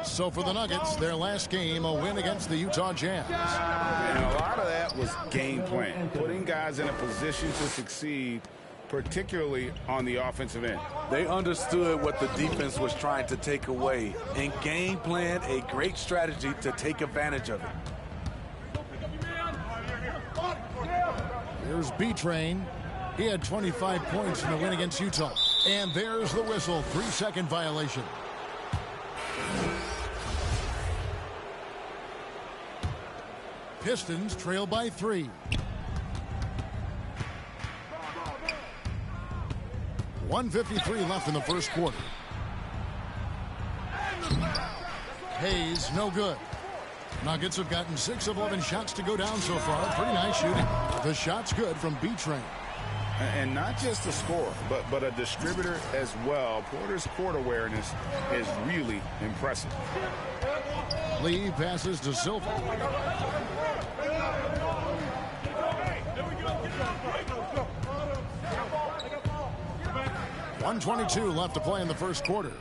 Speaker 9: So for the Nuggets, their last game, a win against the Utah Jazz.
Speaker 11: And a lot of that was game plan. Putting guys in a position to succeed, particularly on the offensive end.
Speaker 10: They understood what the defense was trying to take away and game plan a great strategy to take advantage of it.
Speaker 9: Here's B-Train. He had 25 points in the win against Utah. And there's the whistle. 3-second violation. Pistons trail by 3. $1:53 left in the first quarter. Hayes, no good. Nuggets have gotten 6 of 11 shots to go down so far. Pretty nice shooting. The shot's good from B-Train.
Speaker 11: And not just a scorer, but a distributor as well. Porter's court awareness is really impressive.
Speaker 9: Lee passes to Silva. 1:22 left to play in the first quarter.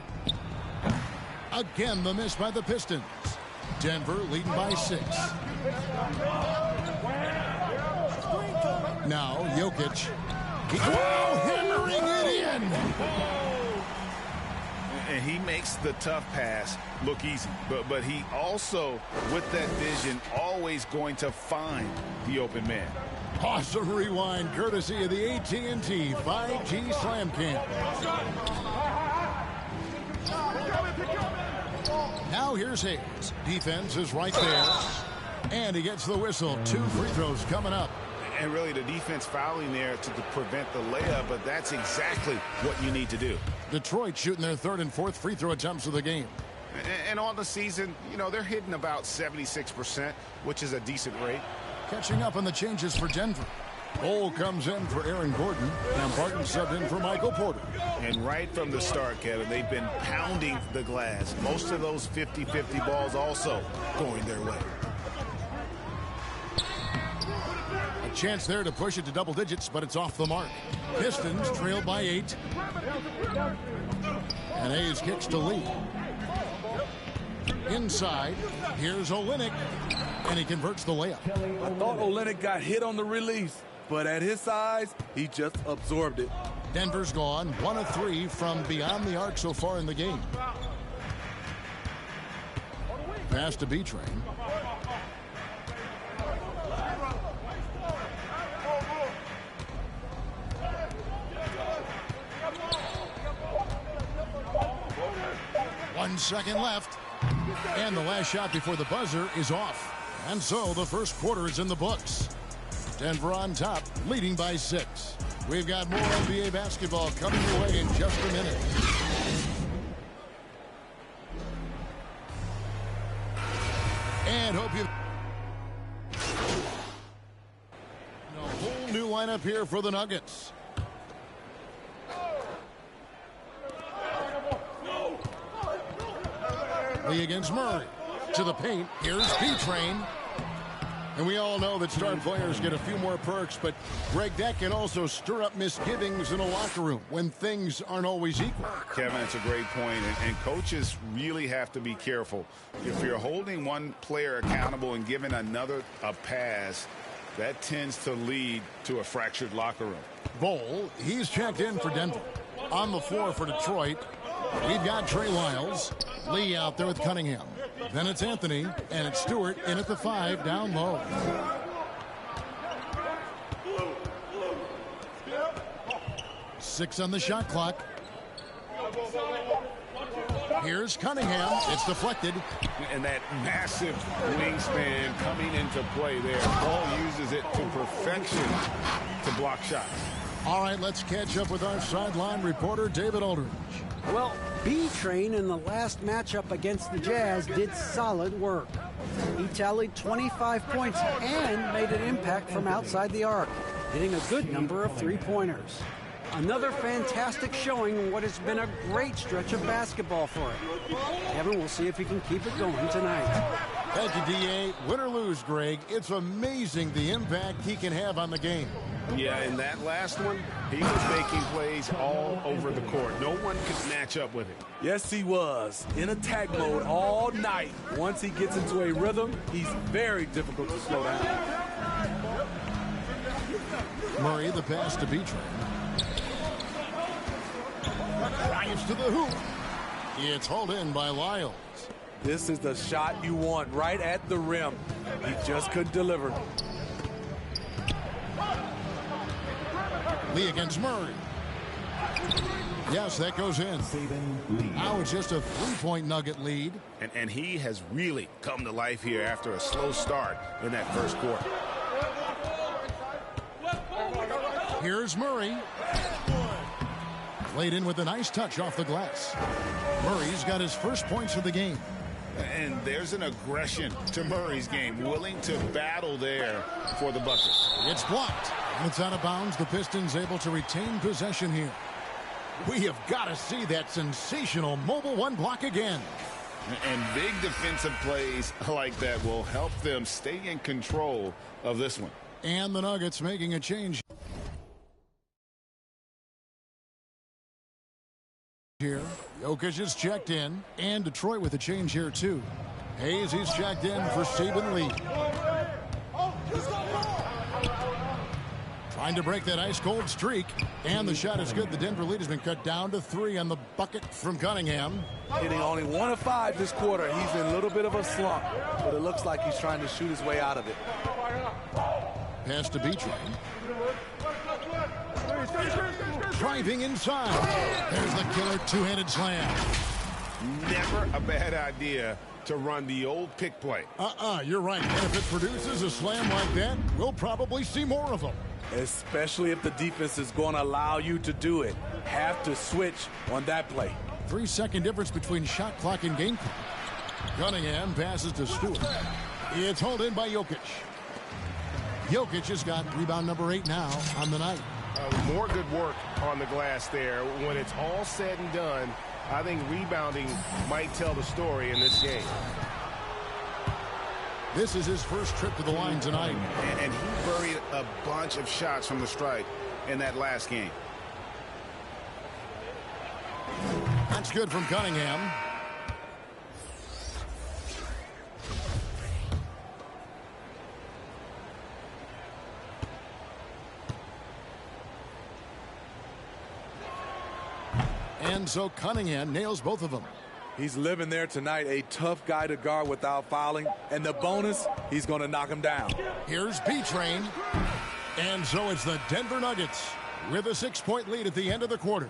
Speaker 9: Again, the miss by the Pistons. Denver leading by 6. Now, Jokic. Hammering it in.
Speaker 11: And he makes the tough pass look easy. But he also, with that vision, always going to find the open man.
Speaker 9: Awesome rewind, courtesy of the AT&T 5G Slam Cam. Now here's Hayes. Defense is right there. And he gets the whistle. 2 free throws coming up.
Speaker 11: And really the defense fouling there to prevent the layup, but that's exactly what you need to do.
Speaker 9: Detroit shooting their 3rd and 4th free throw attempts of the game.
Speaker 11: And on the season, you know, they're hitting about 76%, which is a decent rate.
Speaker 9: Catching up on the changes for Denver. Cole comes in for Aaron Gordon, and Barton subbed in for Michael Porter.
Speaker 11: And right from the start, Kevin, they've been pounding the glass. Most of those 50-50 balls also going their way.
Speaker 9: A chance there to push it to double digits, but it's off the mark. Pistons trail by 8. And Hayes kicks to Lee. Inside, here's Olynyk, and he converts the layup.
Speaker 10: I thought Olynyk got hit on the release, but at his size, he just absorbed it.
Speaker 9: Denver's gone 1 of 3 from beyond the arc so far in the game. Pass to B-Train. One second left. And the last shot before the buzzer is off. And so the first quarter is in the books. Denver on top, leading by 6. We've got more NBA basketball coming your way in just a minute. lineup here for the Nuggets. Lee against Murray. To the paint. Here's B-Train. And we all know that star players get a few more perks, but Greg, that can also stir up misgivings in a locker room when things aren't always equal.
Speaker 11: Kevin, it's a great point, and coaches really have to be careful. If you're holding one player accountable and giving another a pass, that tends to lead to a fractured locker room.
Speaker 9: Bol, he's checked in for Denver. On the floor for Detroit, we've got Trey Lyles. Lee out there with Cunningham. Then it's Anthony, and it's Stewart in at the 5 down low. Six on the shot clock. Here's Cunningham. It's deflected.
Speaker 11: And that massive wingspan coming into play there. Ball uses it to perfection to block shots.
Speaker 9: All right, let's catch up with our sideline reporter, David Aldridge.
Speaker 12: Well, B-Train in the last matchup against the Jazz did solid work. He tallied 25 points and made an impact from outside the arc, hitting a good number of three-pointers. Another fantastic showing in what has been a great stretch of basketball for him. Kevin, we'll see if he can keep it going tonight.
Speaker 9: Thank you, D.A. Win or lose, Greg, it's amazing the impact he can have on the game.
Speaker 11: Yeah, in that last one, he was making plays all over the court. No one could match up with him.
Speaker 10: Yes, he was. In attack mode all night. Once he gets into a rhythm, he's very difficult to slow down.
Speaker 9: Murray, the pass to B-Train. Drives to the hoop. It's hauled in by Lyles.
Speaker 10: This is the shot you want right at the rim. He just couldn't deliver.
Speaker 9: Lee against Murray. Yes, that goes in. Now it's just a three-point Nugget lead.
Speaker 11: And he has really come to life here after a slow start in that first quarter.
Speaker 9: Here's Murray. Played in with a nice touch off the glass. Murray's got his first points of the game.
Speaker 11: And there's an aggression to Murray's game, willing to battle there for the bucket.
Speaker 9: It's blocked. It's out of bounds. The Pistons able to retain possession here. We have got to see that sensational mobile one block again.
Speaker 11: And big defensive plays like that will help them stay in control of this one.
Speaker 9: And the Nuggets making a change here. Jokic is checked in, and Detroit with a change here too. Hayes, he's checked in for Stephen Lee. Trying to break that ice-cold streak, and the shot is good. The Denver lead has been cut down to 3 on the bucket from Cunningham.
Speaker 10: Hitting only 1 of 5 this quarter. He's in a little bit of a slump, but it looks like he's trying to shoot his way out of it.
Speaker 9: Pass to B-Train. Driving inside. There's the killer two-handed slam.
Speaker 11: Never a bad idea to run the old pick play.
Speaker 9: You're right. And if it produces a slam like that, we'll probably see more of them.
Speaker 10: Especially if the defense is going to allow you to do it. Have to switch on that play.
Speaker 9: 3-second difference between shot clock and game clock. Cunningham passes to Stewart. It's hauled in by Jokic. Jokic has got rebound number 8 now on the night.
Speaker 4: More good work on the glass there. When it's all said and done, I think rebounding might tell the story in this game.
Speaker 9: This is his first trip to the line tonight.
Speaker 11: And he buried a bunch of shots from the stripe in that last game.
Speaker 9: That's good from Cunningham. And so Cunningham nails both of them.
Speaker 10: He's living there tonight, a tough guy to guard without fouling. And the bonus, he's going to knock him down.
Speaker 9: Here's B-Train. And so it's the Denver Nuggets with a 6-point lead at the end of the quarter.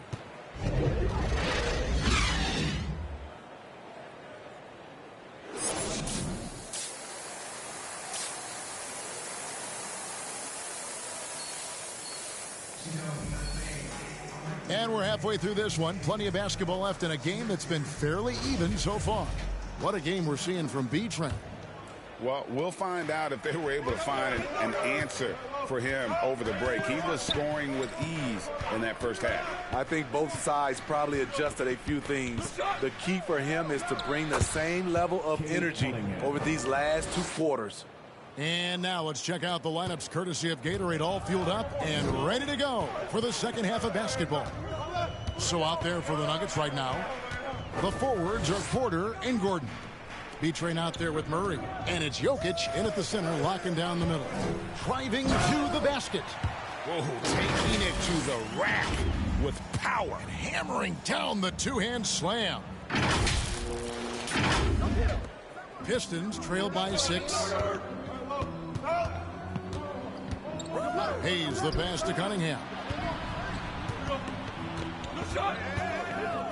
Speaker 9: And we're halfway through this one. Plenty of basketball left in a game that's been fairly even so far. What a game we're seeing from B-Train.
Speaker 11: Well, we'll find out if they were able to find an answer for him over the break. He was scoring with ease in that first half.
Speaker 10: I think both sides probably adjusted a few things. The key for him is to bring the same level of energy over these last 2 quarters.
Speaker 9: And now let's check out the lineups courtesy of Gatorade, all fueled up and ready to go for the second half of basketball. So out there for the Nuggets right now, the forwards are Porter and Gordon. B-Train out there with Murray. And it's Jokic in at the center, locking down the middle. Driving to the basket.
Speaker 11: Whoa, taking it to the rack with power.
Speaker 9: And hammering down the two-hand slam. Pistons trail by 6. Hayes the pass to Cunningham.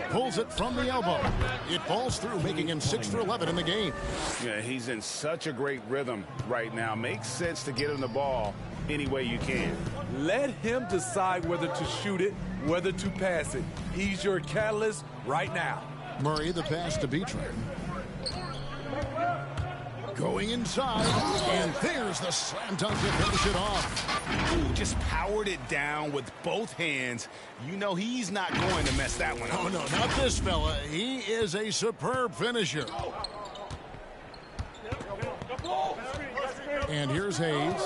Speaker 9: Pulls it from the elbow. It falls through, making him 6 for 11 in the game.
Speaker 11: Yeah, he's in such a great rhythm right now. Makes sense to get him the ball any way you can.
Speaker 10: Let him decide whether to shoot it, whether to pass it. He's your catalyst right now.
Speaker 9: Murray the pass to B-Train. Going inside, and there's the slam dunk to finish it off.
Speaker 11: Ooh, just powered it down with both hands. You know he's not going to mess that one up.
Speaker 9: Oh, no, not this fella. He is a superb finisher. And here's Hayes.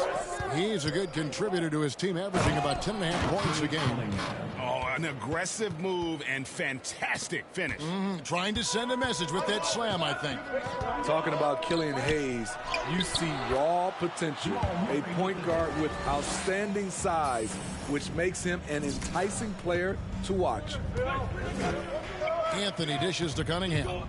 Speaker 9: He's a good contributor to his team, averaging about 10.5 points a game.
Speaker 11: Oh, an aggressive move and fantastic finish.
Speaker 9: Trying to send a message with that slam, I think.
Speaker 10: Talking about Killian Hayes, you see raw potential. A point guard with outstanding size, which makes him an enticing player to watch.
Speaker 9: Anthony dishes to Cunningham.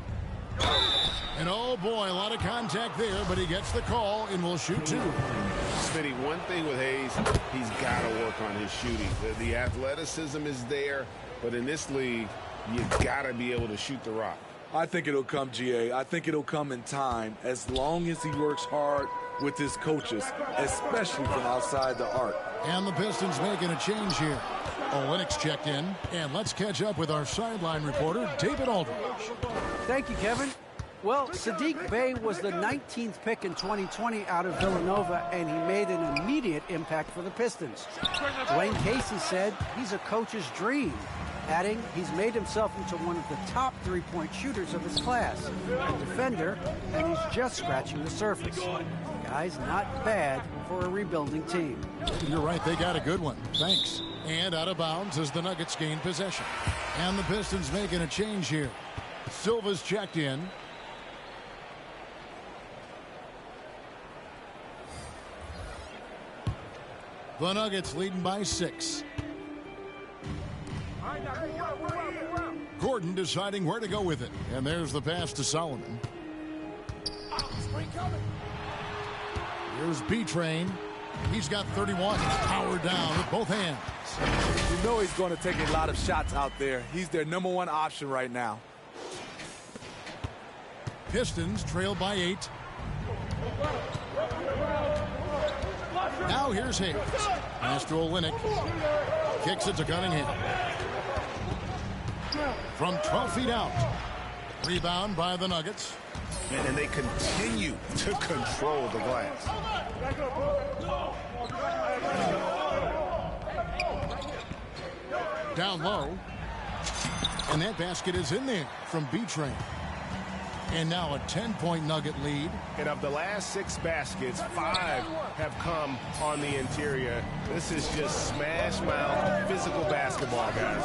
Speaker 9: And oh boy, a lot of contact there, but he gets the call and will shoot 2.
Speaker 11: Smitty, one thing with Hayes, he's got to work on his shooting. The athleticism is there, but in this league, you got to be able to shoot the rock.
Speaker 10: I think it'll come, GA. I think it'll come in time as long as he works hard with his coaches, especially from outside the arc.
Speaker 9: And the Pistons making a change here. Olynyk checked in, and let's catch up with our sideline reporter, David Aldridge. Thank you, Kevin.
Speaker 12: Well, Saddiq Bey was the 19th pick in 2020 out of Villanova, and he made an immediate impact for the Pistons. Dwayne Casey said he's a coach's dream, adding he's made himself into one of the top three-point shooters of his class, a defender, and he's just scratching the surface. Guy's not bad for a rebuilding team.
Speaker 9: You're right, they got a good one. Thanks. And out of bounds as the Nuggets gain possession. And the Pistons making a change here. Silva's checked in. The Nuggets leading by 6. Gordon deciding where to go with it. And there's the pass to Solomon. Here's B-Train. He's got 31. Powered down with both hands.
Speaker 10: You know he's going to take a lot of shots out there. He's their #1 option right now.
Speaker 9: Pistons trail by 8. Now here's Hayes. Pass to Olynyk. Kicks it to Cunningham. From 12 feet out. Rebound by the Nuggets.
Speaker 11: And they continue to control the glass.
Speaker 9: Down low. And that basket is in there from B-Train. And now a 10-point Nugget lead.
Speaker 11: And of the last 6 baskets, 5 have come on the interior. This is just smash mouth physical basketball, guys.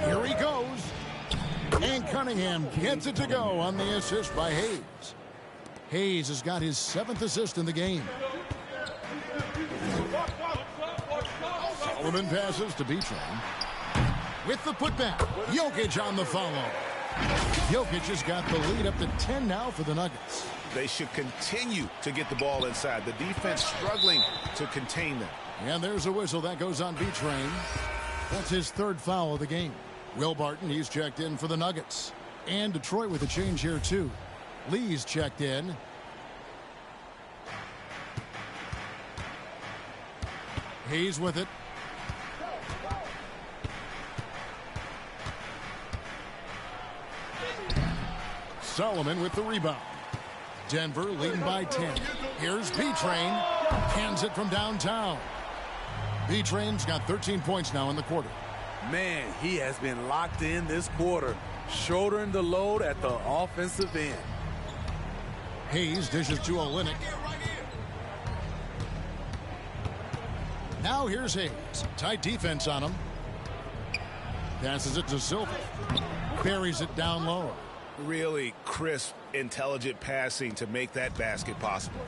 Speaker 9: Here he goes. And Cunningham gets it to go on the assist by Hayes. Hayes has got his 7th assist in the game. Solomon passes to B-Train. With the putback, Jokic on the follow. Jokic has got the lead up to 10 now for the Nuggets.
Speaker 11: They should continue to get the ball inside. The defense struggling to contain them.
Speaker 9: And there's a whistle that goes on B-Train. That's his 3rd foul of the game. Will Barton, he's checked in for the Nuggets. And Detroit with a change here, too. Lee's checked in. Hayes with it. Solomon with the rebound. Denver leading by 10. Here's B-Train. Hands it from downtown. B-Train's got 13 points now in the quarter.
Speaker 10: Man, he has been locked in this quarter, shouldering the load at the offensive end.
Speaker 9: Hayes dishes to Olynyk. Now here's Hayes. Tight defense on him. Passes it to Silva. Buries it down low.
Speaker 11: Really crisp, intelligent passing to make that basket possible.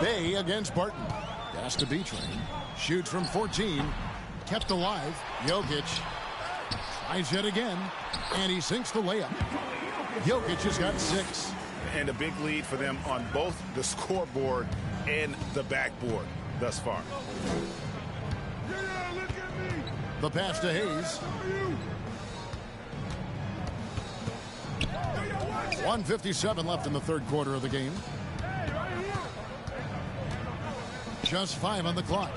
Speaker 9: Bay against Barton. Pass to B-Train. Shoots from 14. Kept alive. Jokic tries yet again. And he sinks the layup. Jokic has got 6.
Speaker 11: And a big lead for them on both the scoreboard and the backboard thus far.
Speaker 9: The pass to Hayes. 1:57 left in the third quarter of the game. Just 5 on the clock.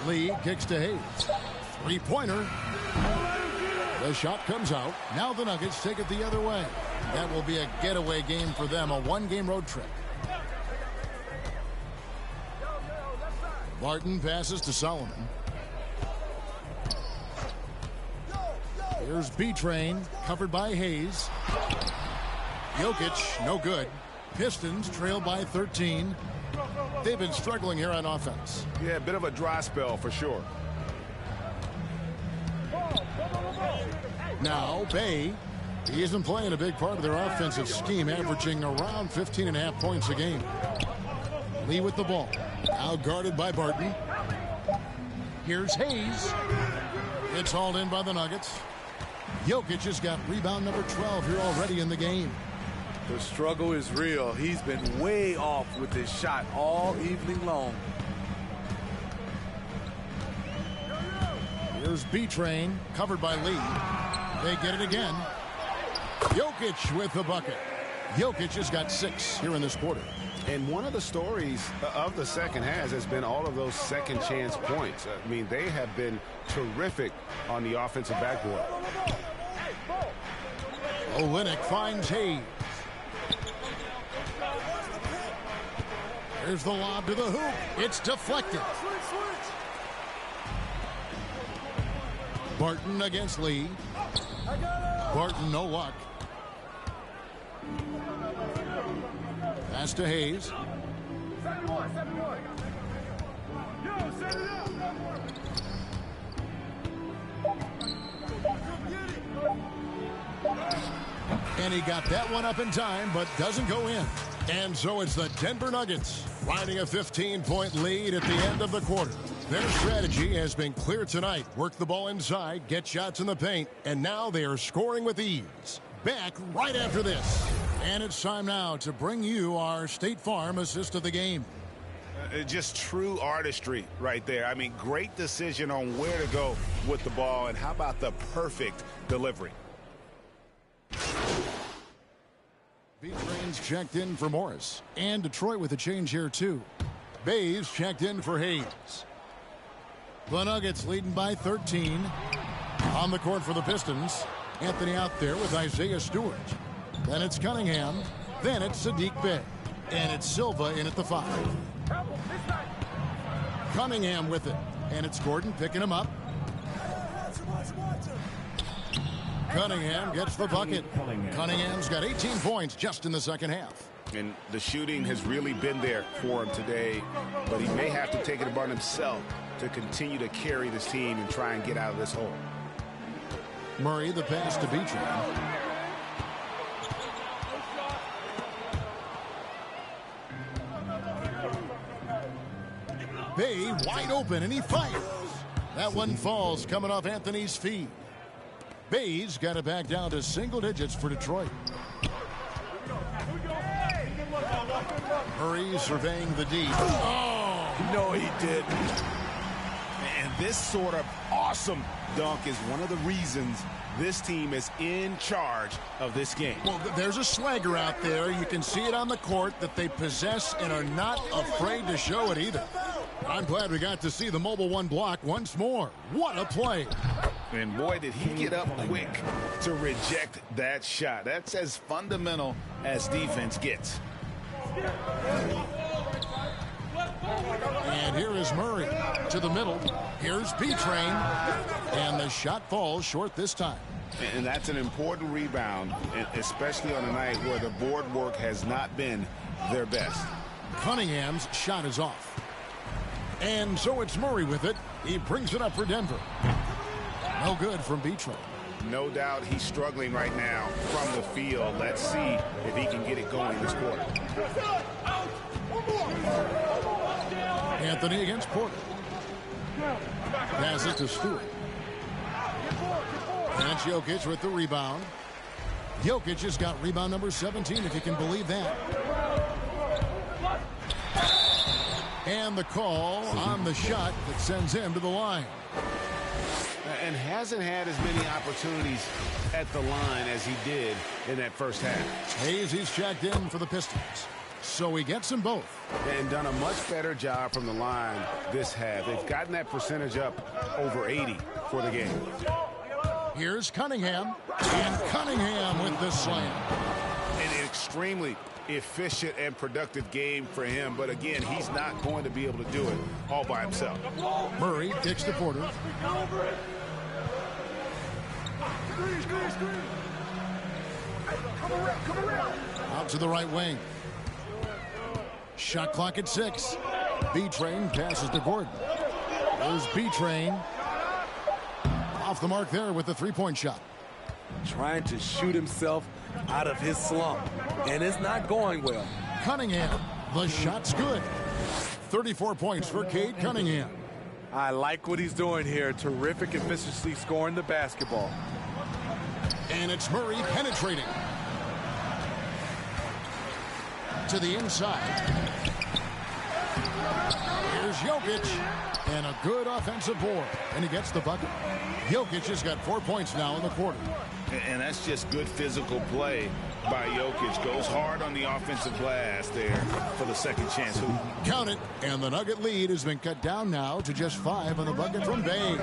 Speaker 9: Lee kicks to Hayes. Three-pointer. The shot comes out. Now the Nuggets take it the other way. That will be a getaway game for them, a one-game road trip. Barton passes to Solomon. Here's B-Train, covered by Hayes. Jokic, no good. Pistons trail by 13. They've been struggling here on offense.
Speaker 11: Yeah, a bit of a dry spell for sure.
Speaker 9: Now, Bay, he isn't playing a big part of their offensive scheme, averaging around 15.5 points a game. Lee with the ball. Now guarded by Barton. Here's Hayes. It's hauled in by the Nuggets. Jokic has got rebound number 12 here already in the game.
Speaker 10: The struggle is real. He's been way off with his shot all evening long.
Speaker 9: Here's B-Train, covered by Lee. They get it again. Jokic with the bucket. Jokic has got 6 here in this quarter.
Speaker 11: And one of the stories of the second half has been all of those second chance points. I mean, they have been terrific on the offensive backboard.
Speaker 9: Olynyk finds Hayes. Here's the lob to the hoop. It's deflected. Barton against Lee. Barton, no luck. Pass to Hayes. And he got that one up in time, but doesn't go in. And so it's the Denver Nuggets riding a 15-point lead at the end of the quarter. Their strategy has been clear tonight. Work the ball inside, get shots in the paint, and now they are scoring with ease. Back right after this. And it's time now to bring you our State Farm assist of the game.
Speaker 11: Just true artistry right there. I mean, great decision on where to go with the ball, and how about the perfect delivery.
Speaker 9: B-Train's checked in for Morris. And Detroit with a change here, too. Bayes checked in for Hayes. The Nuggets leading by 13. On the court for the Pistons. Anthony out there with Isaiah Stewart. Then it's Cunningham. Then it's Sadiq Bey. And it's Silva in at the 5. Cunningham with it. And it's Gordon picking him up. Cunningham gets the bucket. Cunningham's got 18 points just in the second half.
Speaker 11: And the shooting has really been there for him today, but he may have to take it upon himself to continue to carry this team and try and get out of this hole.
Speaker 9: Murray, the pass to B-Train. Bay wide open, and he fires. That one falls coming off Anthony's feet. Bay's got it back down to single digits for Detroit. Murray surveying the D.
Speaker 11: Oh, no, he didn't. And this sort of awesome dunk is one of the reasons this team is in charge of this game.
Speaker 9: Well, there's a swagger out there. You can see it on the court that they possess and are not afraid to show it either. I'm glad we got to see the Mobile One block once more. What a play.
Speaker 11: And boy, did he get up quick to reject that shot. That's as fundamental as defense gets.
Speaker 9: And here is Murray to the middle. Here's B-Train. And the shot falls short this time.
Speaker 11: And that's an important rebound, especially on a night where the board work has not been their best.
Speaker 9: Cunningham's shot is off. And so it's Murray with it. He brings it up for Denver. No good from B-Train.
Speaker 11: No doubt he's struggling right now from the field. Let's see if he can get it going this quarter.
Speaker 9: Anthony against Porter. Pass it to Stewart. That's Jokic with the rebound. Jokic has got rebound number 17, if you can believe that. And the call on the shot that sends him to the line.
Speaker 11: And hasn't had as many opportunities at the line as he did in that first half.
Speaker 9: Hayes, he's checked in for the Pistons. So he gets them both.
Speaker 11: And done a much better job from the line this half. They've gotten that percentage up over 80 for the game.
Speaker 9: Here's Cunningham. And Cunningham with the slam.
Speaker 11: An extremely efficient and productive game for him. But again, he's not going to be able to do it all by himself.
Speaker 9: Murray kicks to Porter. Out to the right wing. Shot clock at 6. B-Train passes to Gordon. There's B-Train. Off the mark there with the three-point shot.
Speaker 10: Trying to shoot himself out of his slump, and it's not going well.
Speaker 9: Cunningham, the shot's good. 34 points for Cade Cunningham.
Speaker 10: I like what he's doing here. Terrific efficiency scoring the basketball.
Speaker 9: And it's Murray penetrating. To the inside. Here's Jokic. And a good offensive board. And he gets the bucket. Jokic has got 4 points now in the quarter.
Speaker 11: And that's just good physical play by Jokic. Goes hard on the offensive glass there for the second chance hoop.
Speaker 9: Count it. And the Nugget lead has been cut down now to just 5 on the bucket from Bay.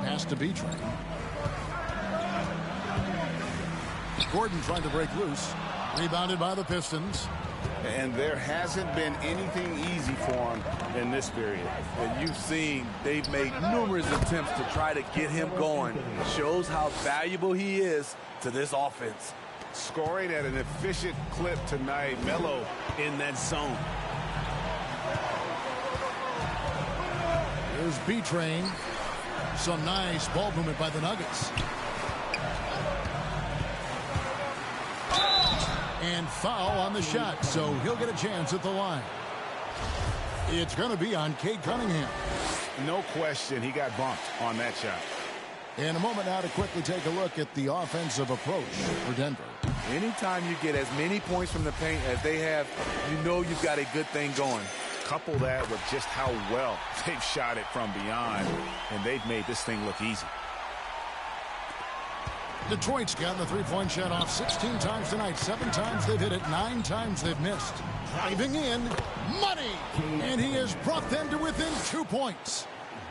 Speaker 9: Pass to B-Train. Gordon trying to break loose. Rebounded by the Pistons.
Speaker 11: And there hasn't been anything easy for him in this period.
Speaker 10: And you've seen they've made numerous attempts to try to get him going. Shows how valuable he is to this offense.
Speaker 11: Scoring at an efficient clip tonight. Melo in that zone.
Speaker 9: There's B-Train. Some nice ball movement by the Nuggets. And foul on the shot, so he'll get a chance at the line. It's going to be on Cade Cunningham.
Speaker 11: No question, he got bumped on that shot.
Speaker 9: In a moment now to quickly take a look at the offensive approach for Denver.
Speaker 10: Anytime you get as many points from the paint as they have, you know you've got a good thing going.
Speaker 11: Couple that with just how well they've shot it from beyond, and they've made this thing look easy.
Speaker 9: Detroit's gotten the three-point shot off 16 times tonight. 7 times they've hit it, 9 times they've missed. Driving in, money! And he has brought them to within 2 points.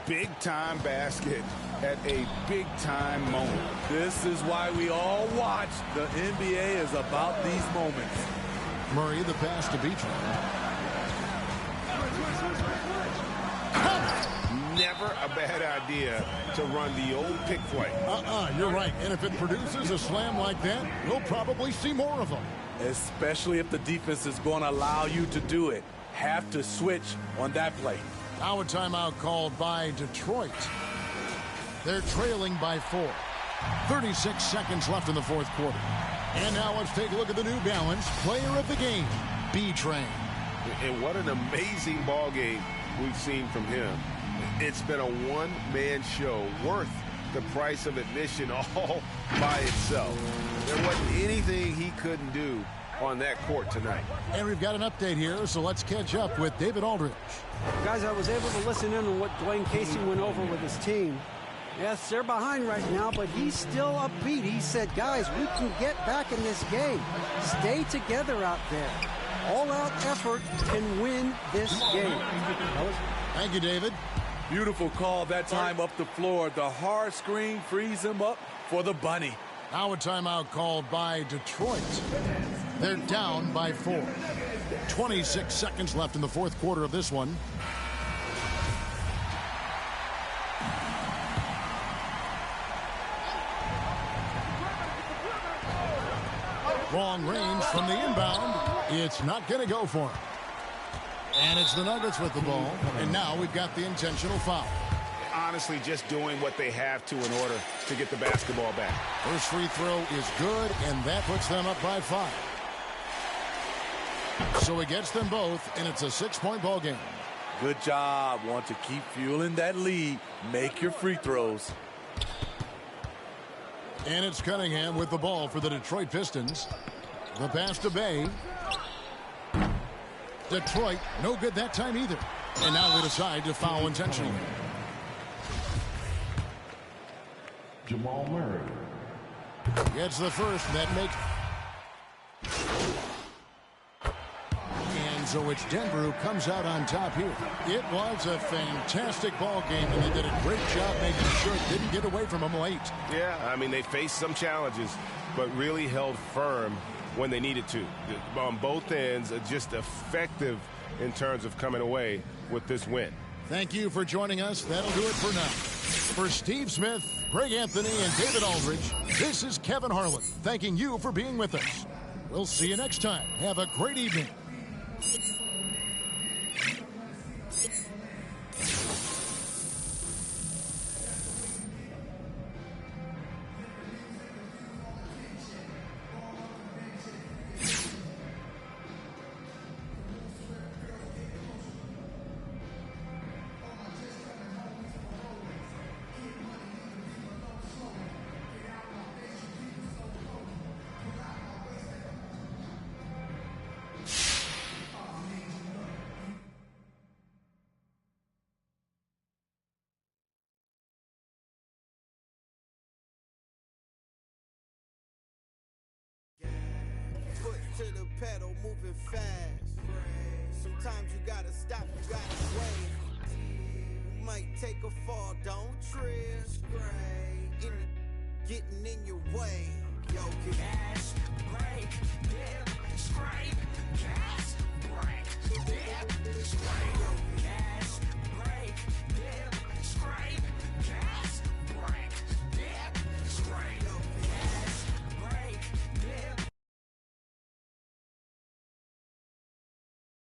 Speaker 11: Big-time basket at a big-time moment.
Speaker 10: This is why we all watch. The NBA is about these moments.
Speaker 9: Murray, the pass to B-Train.
Speaker 11: Never a bad idea to run the old pick play.
Speaker 9: You're right. And if it produces a slam like that, we'll probably see more of them.
Speaker 10: Especially if the defense is going to allow you to do it. Have to switch on that play.
Speaker 9: Now a timeout called by Detroit. They're trailing by 4. 36 seconds left in the fourth quarter. And now let's take a look at the New Balance player of the game, B-Train.
Speaker 11: And what an amazing ball game we've seen from him. It's been a one-man show worth the price of admission all by itself. There wasn't anything he couldn't do on that court tonight.
Speaker 9: And we've got an update here, so let's catch up with David Aldridge.
Speaker 12: Guys, I was able to listen in on what Dwayne Casey went over with his team. Yes, they're behind right now, but he's still upbeat. He said, guys, we can get back in this game. Stay together out there. All-out effort can win this game.
Speaker 9: Thank you, David.
Speaker 10: Beautiful call that time up the floor. The hard screen frees him up for the bunny.
Speaker 9: Now a timeout called by Detroit. They're down by 4. 26 seconds left in the fourth quarter of this one. Long range from the inbound. It's not going to go for him. And it's the Nuggets with the ball. And now we've got the intentional foul.
Speaker 11: Honestly, just doing what they have to in order to get the basketball back.
Speaker 9: First free throw is good, and that puts them up by 5. So he gets them both, and it's a 6-point ball game.
Speaker 10: Good job. Want to keep fueling that lead. Make your free throws.
Speaker 9: And it's Cunningham with the ball for the Detroit Pistons. The pass to Bay. Detroit, no good that time either. And now they decide to foul intentionally.
Speaker 13: Jamal Murray
Speaker 9: gets the first. That makes... And so it's Denver who comes out on top here. It was a fantastic ball game, and they did a great job making sure it didn't get away from them late.
Speaker 11: Yeah, I mean, they faced some challenges, but really held firm when they needed to. On both ends, just effective in terms of coming away with this win.
Speaker 9: Thank you for joining us. That'll do it for now. For Steve Smith, Greg Anthony, and David Aldridge, this is Kevin Harlan thanking you for being with us. We'll see you next time. Have a great evening.
Speaker 8: To the pedal, moving fast. Sometimes you gotta stop, you gotta wait. You might take a fall, don't trip. Getting in your way. Yo, gas, brake, dip, scrape.